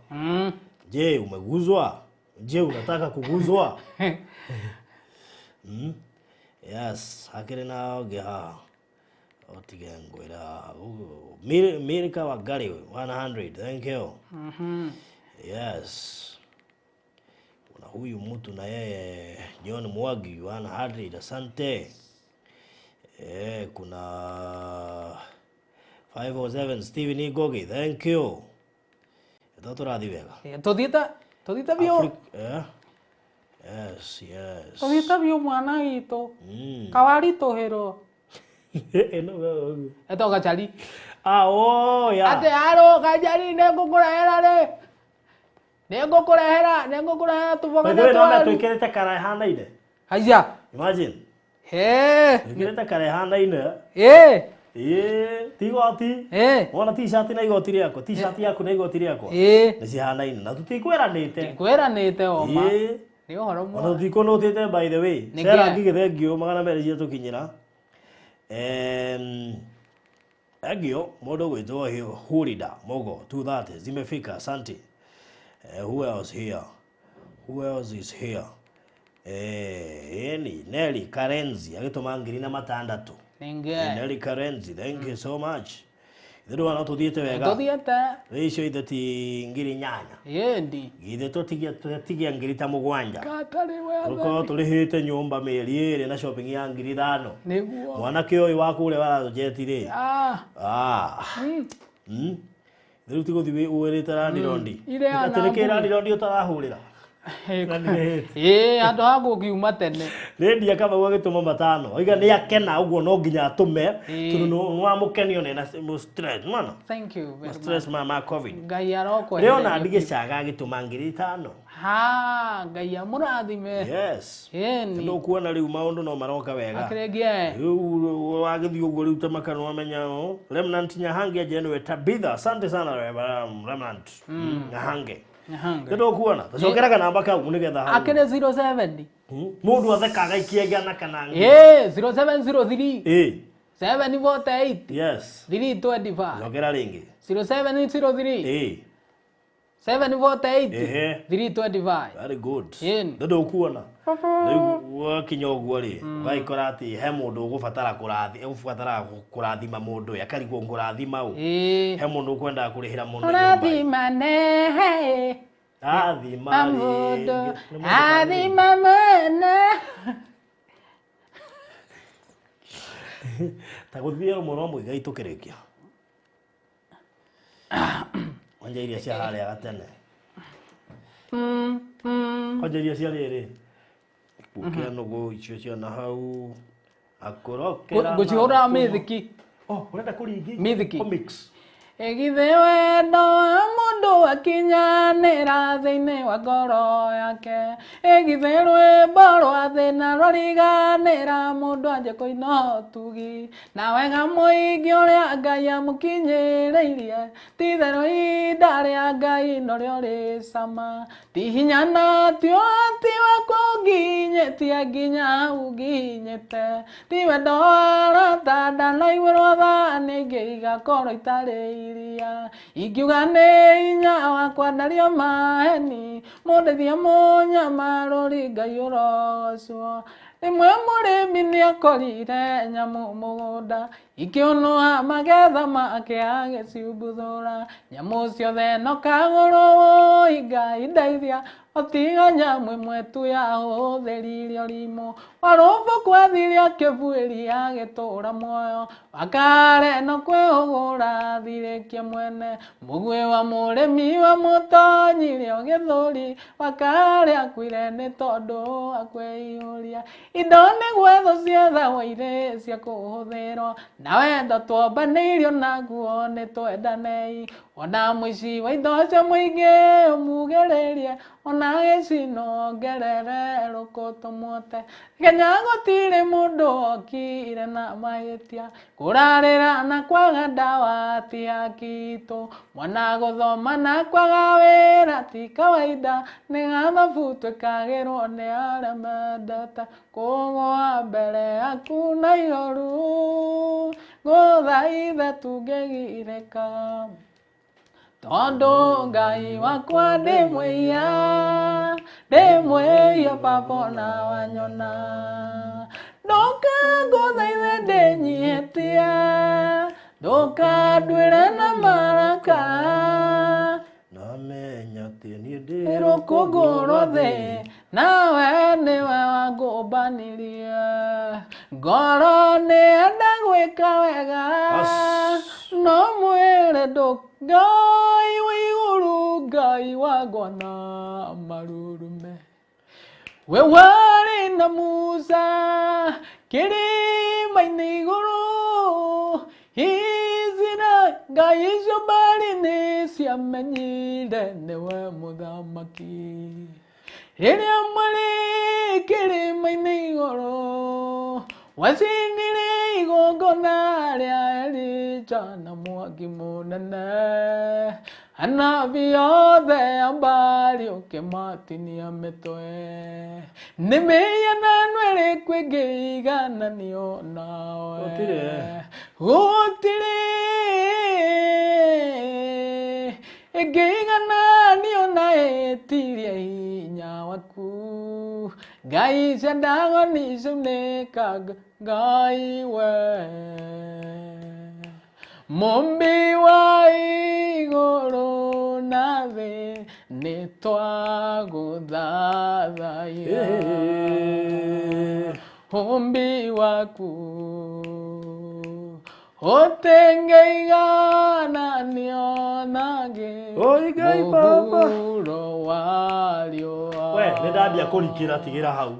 Je, umeguzwa? Je, unataka kuguzwa? Yes, hakiri na ogeha. Otigengwira. Mirika wa gari 100. Thank you. Yes. Kuna huyu mtu na yeye John Mwagi 100. Asante. Kuna 507 Steven Igogi, thank you. Ito rathi wega. Todita bio. Yes. Todita bio mwana ito. Kawari tohero. Eto gachali. Ya. Ate aro gachali negukura re. Negukura tuvoga na twali. Tuikerete kara hanaine. Haya. Imagine. Ngireta kare hanaine. Tigoti. Wona t-shirt na igoti riako, t-shirt yaku na igoti riako. Ni cihanaine na tutikweranite oma. Ni ohoro mwa. Ona tutikonotete by the way. Sera ngigithengio magana meri cia tukinyira. Agio modo gwitwo Hurida Mogo 230 zimefika asante. Who else is here? Nelly Karenzi agituma ngiri na matandatu. Nelly Karenzi, thank you so much. Ndio wana tuthiete wega. Tuthiete. Icio itheti ngiri nyanya. Yendi. Githe tutigia ngiri ta mugwanja. Katari wewe. Uko turihite nyumba meri iri na shopping ya ngiri 5. Niguo. Mwanake uyu waku ule warajetire. Ndio tiguthi uwerete randirondi. Aterekera randirondi utarahurira. Andu hagu kiuma tene. Redia kama wagituma matano. Oiga ni akena uguo no nginya atume. Tundu no amukenio ne na stress mana. Thank you very much. Stress ma COVID. Ngai aroko. Leo na ndigicaga agituma ngiri 5. Ngai amurathime. Yes. Ndio kuona riu maundu no maroka wega. Akiregie. Riu wagithi uguo riu tamakano amenya Remnant Nyahange jenwe Tabitha. Asante sana Remnant. Nyahange. Ndio kuona. Tacokeraga namba kau nigetha haru. Akene 07. Mundu athekaga ikiegana kana. 0703. 748. Yes. 325. Cokera ringi. 0703. 748. 325. Very good. Ndio kuona. Riu kinyoguo ri. Ugaikora ati he mundu ugubatara kurathima mundu yakarigwo ngurathima u. He mundu ukwenda kurihira mundu nyumba. Kurathima ne. Kamondo athima mwene ta guthie muno muigai tukirikia wanja iria cia haria gatene wanja iria cia riri kukia nugu icio cia na hau akurokera gucihura mithiki urenda kuringi mithiki mix egithe wendo wa mundu akinyanira thiini wa ngoro yake egithe rwimbo rwa thina rwariganira mundu anje kuina tugi na wega muingi uria Ngai amukinyiriirie ti theru ihinda ria Ngai no rio ri cama ti hinya na ti oti wakwa unginyitie nginya unginyite ti wendo warata ndanaigwirwo thani ingĩ igakorwo itarĩ iria ingiuga nĩ hinya wakwa ndario maheni mũndeithie mũnyamarũri Ngai ũrogocwo rimwe mũrĩmi nĩakorire nyamũ mũgũnda ikĩũnũha magetha make agĩciumbuthũra nyamũ ciothe no kagũrũ Ngai ndeithia otiga nyamũ ĩmwe tu yahũthĩrire ũrimũ warũbũ kwathire akĩbuĩria agĩtũra muoyo wakare no kwĩhũgũra thirĩkie mwene mũguĩ wa mũrĩmi wa mũtonyire gĩthũri wakare akuire nĩ tondũ akwĩihũria indo nĩguo thũ ciethagwo irĩ cia kũhũthĩrwo na wendo twambanĩirio naguo nĩ twendanei ona mũici wa indo cia mũingĩ ũmugĩrĩrie ona gĩcino ngerere rũkũ tũmuote Kenya gũtirĩ mũndũ okire na mahĩtia kũrarĩra na kwaga ndawa ti haki itũ mwana gũthoma na kwaga wĩra ti kawaida nĩ gathabu twĩkagĩrwo nĩ arĩa mendete kũgũa mbere yaku na ihoru ngũthaithe tungĩgirĩka tondũ Ngai wakwa ndĩmwĩya baba na wanyona ndoka ngũthaithe ndĩnyihĩtie ndũkanduĩre na marakara namenya atĩ niĩ ndĩ rũkũngũ rwa thĩ nawe nĩwe wangũmbanirie ngoro nĩenda gwĩka wega no mwĩre Ngai wa igũrũ Ngai wangwa na marũrũme we warĩ na Musa kĩrĩma-inĩ igũrũ Israeli Ngai icio mbari nĩ ciamenyire nĩwe mũthamaki rĩrĩa marĩ kĩrĩma-inĩ igũrũ wacinire igongona rĩa Elija na mwaki mũnene anabii othe a Baali ũkĩmatinia mĩtwe nĩ mĩhianano ĩrĩkũ ĩngĩigananio nawe gũtirĩ ĩngĩigananio na ĩtirie hinya waku Ngai cia ndagoni ciaunĩka Ngai we mũmbi wa igũrũ na thĩ nĩ twagũthathaiya ũmbi waku ũtĩngĩigananio nangĩ mũhuro warĩo we nĩ ndambia kũrikĩra tigĩra hau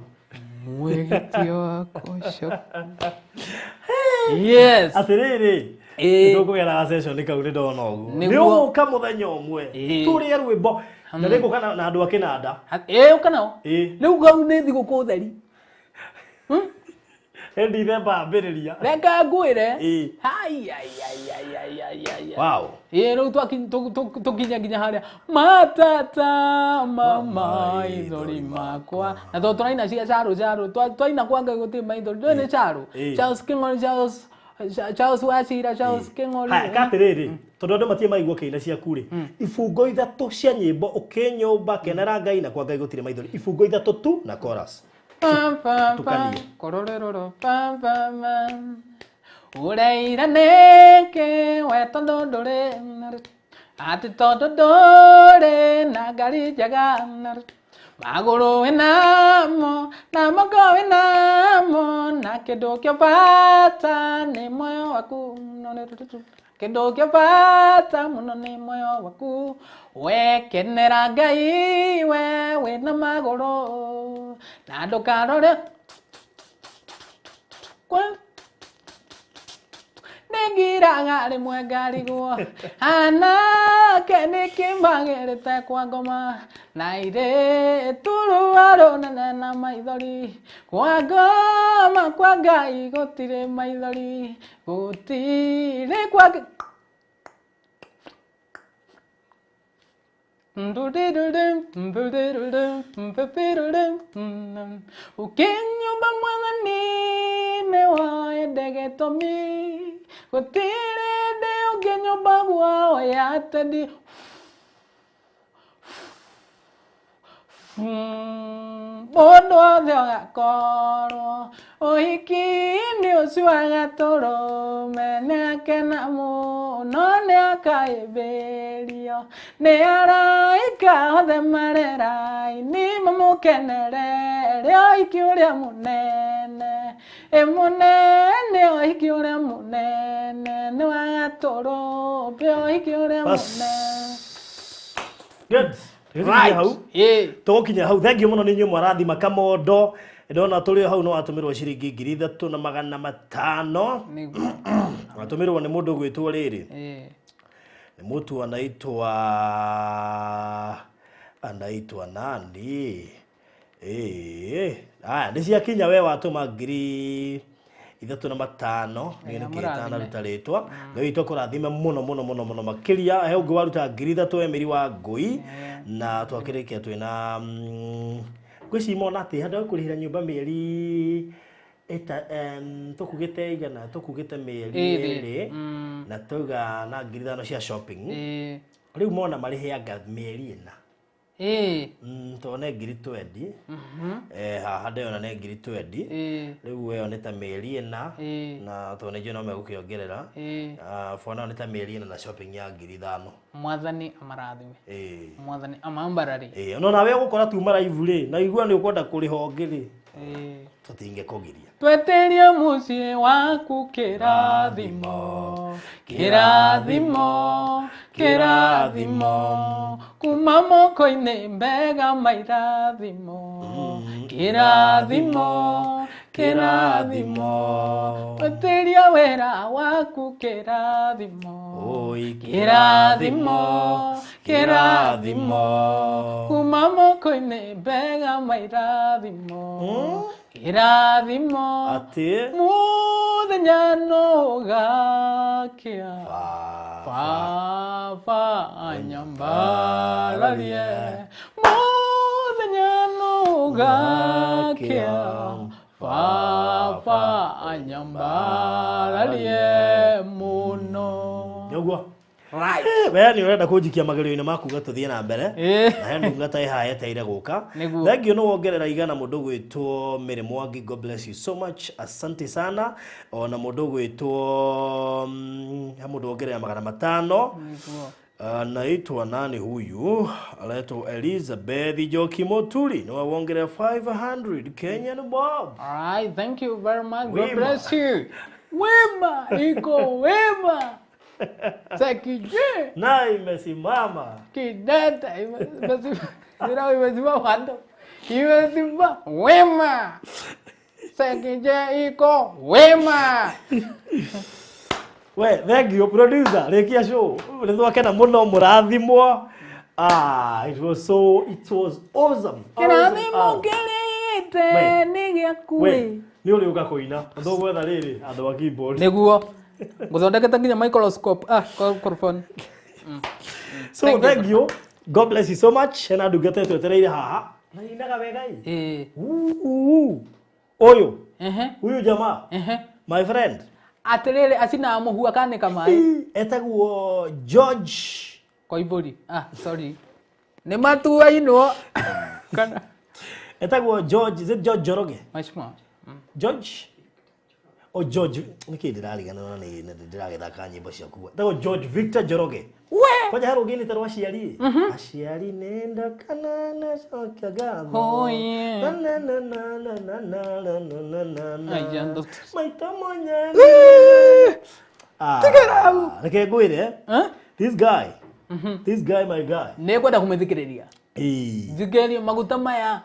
mwĩgĩtio wakwa yes atĩrĩrĩ nĩtũkũgera session kau nĩ ndona ũguo nĩ ũgũka mũthenya ũmwe tũrĩe rwĩmbo na nĩngũka na andũ a kĩnanda ũka nao rĩu hau nĩ thigũkũ theri Ndithemba ambĩrĩria reka ngwĩre wow rĩu tũkinya nginya harĩa matata maithori makwa na tondũ tũraina cia carũ twaina kwa Ngai gũtirĩ maithori ndũĩ nĩ carũ Charles Wachira Charles King'ori katĩrĩrĩ tondũ andũ matirĩ maigua kĩina ciaku-rĩ ibungo ithatũ cia nyĩmbo ũkĩnyũmba kenera Ngai na kwa Ngai gũtirĩ maithori ibungo ithatũ tu na chorus kororero ureira nĩkĩ we tondũ ndũrĩ ati tondu nduri na ngari njega maguru winamo na moko winamo na kindu kia bata ni moyo waku kindu kia bata muno ni moyo waku wekenera Ngai we wina maguru na ndukarore kwa negiraga rimwe ngarigwo anake nikimbagirite kwa ngoma na ire turuaru nene na maithori kwa ngoma kwa Ngai gutire maithori gutire kwa ukinyumba mwathani niwaendege tomi gutire ndi ukinyumba guo yatedi mundu othe agakorwo uhiki-ini ucio agatũrũme nĩakena mũno nĩakaĩmbĩrio nĩ araika othe mareraini mamũkenere rĩa ũhiki ũrĩa mũnene mũnene ũhiki ũrĩa mũnene nĩwagatũrũme ũhiki ũrĩa mũnene. Good. Right. Tukinya hau thank you muno ni nyu mwarathima Kamondo ndona tuli hau no atumirwo ciringi 3,500 atumirwo ni mundu gwitwo riri ni mutu anaitwa nani ndisia kinya we watuma 3,500 ni kitana rutaritwa ngai to kurathima muno makiria he ungi waruta 3,000 emiri wa ngui na twakirikia twina gwicimo nati handa kurihira nyumba mieri eta tukugite igana tukugite mieri iri na tuga na 5,000 cia shopping riu mona mariheaga mieri ina tone 20 haha ndeyona ne 20 riu weyo nita mieri ina na tone je no megukiongerera fona nita mieri ina na shopping ya 5,000 mwathani amarathime mwathani amambarari no nawe gukora tuma live ri na igua ni ukwenda kurihongeri tutinge kugiria tweteria mucie waku kirathimo kirathimo kirathimo kuma moko-ini mbega mairathimo kirathimo kirathimo tweteria wera waku kirathimo kirathimo kirathimo kuma moko-ini mbega mairathimo kirathimo ati muthenya no gakia fa anyambararie muthenya no gakia fa anyambararie muno nyoguo right we ni urenda kunjikia magerio-ini maku gatuthie na mbere na he ndungata ihaye teire guka thank you no wongerera igana mundu gwitwo Mary Mwangi God bless you so much asante sana ona mundu gwitwo mundu wongerera 500 anaitwa nani huyu anaitwa Elizabeth Joki Moturi no wongerera 500 Kenyan bob. All right, thank you very much. God bless you. Wema iko wema Sekije na imesimama kideta imesimama wando imesimama wema Sekije iko wema. We thank you producer rekia show nithwakena muno murathimwo it was awesome kirathimo kelite nigiakui ni uri uga kuina ndo gwetha riri andu wa keyboard niguo nguthondekete nginya microscope microphone so thank you God bless you so much and adugete twetereire haha na inaga wega oyo huyu jamaa my friend atiriri acina muhua kanika mai etagwo George Koibori sorry ni matua ino kana etagwo George is it George Joroge mashma George George niki ndirarigana na ni ndiragetha nyimbo ciaku etagwo George Victor Joroge we koja haro gini tarwa aciari aciari nenda kana na cokia ngatho oh yeah na na na na na na na na na ayando maita monyani reke ngwire this guy my guy ne kwenda kumithikiriria Jigeri maguta maya.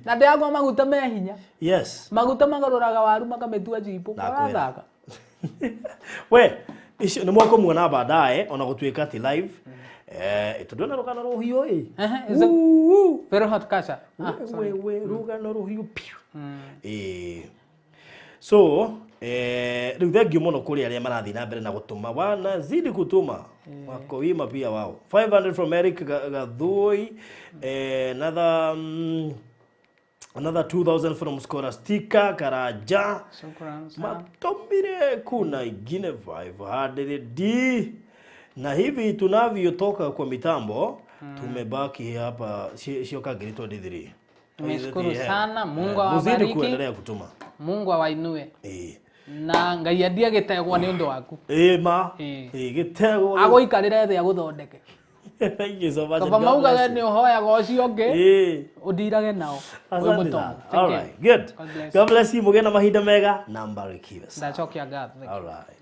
Na ndiagwa maguta maya hinya. Yes. Maguta magaruraga waru makametua jipo kwarathaka. We, icio nĩ mwako muona baadaye ona gũtuĩka ti live. Tũndona rũgano rũhiũ Very hot kasha. We rũgano rũhiũ piu. So, rĩu thengiũ mũno kũrĩ arĩa marathiĩ na mbere na gũtũma wanazidi gũtũma wako wima pia wao 500 from Eric Gathui, another 2000 from Scholastica Karaja. Matomire kuna ingine 500 na hivi tunavyotoka kwa mitambo tumebaki hapa sio kagiri 23. Tumeshukuru sana, Mungu awabariki. Muzidi kuendelea kutuma. Mungu awainue. Na ngai andia gitegwa ni undu waku. Gitegwa. Ago ikarire thia guthondeke. Thank you so much. Kaba mauga ni uhoya gocio ngi. Undirage nao. All right, good. God bless you. Mugena mahinda mega na mbarikiwe. Ndachokia ngatho. All right.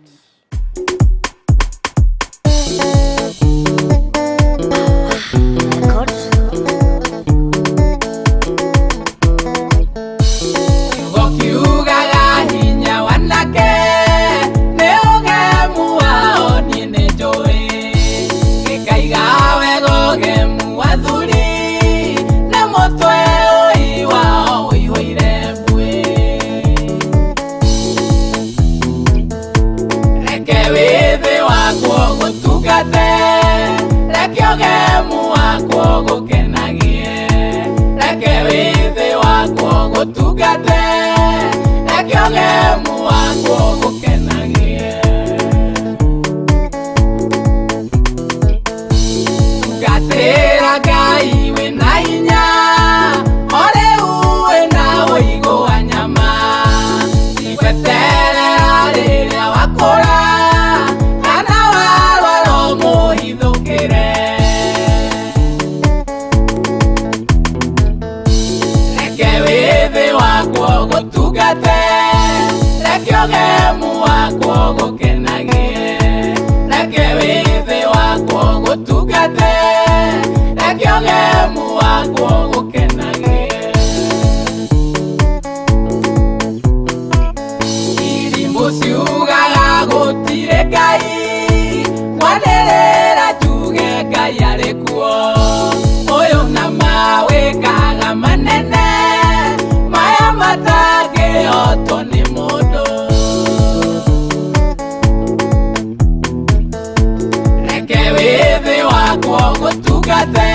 Tugate,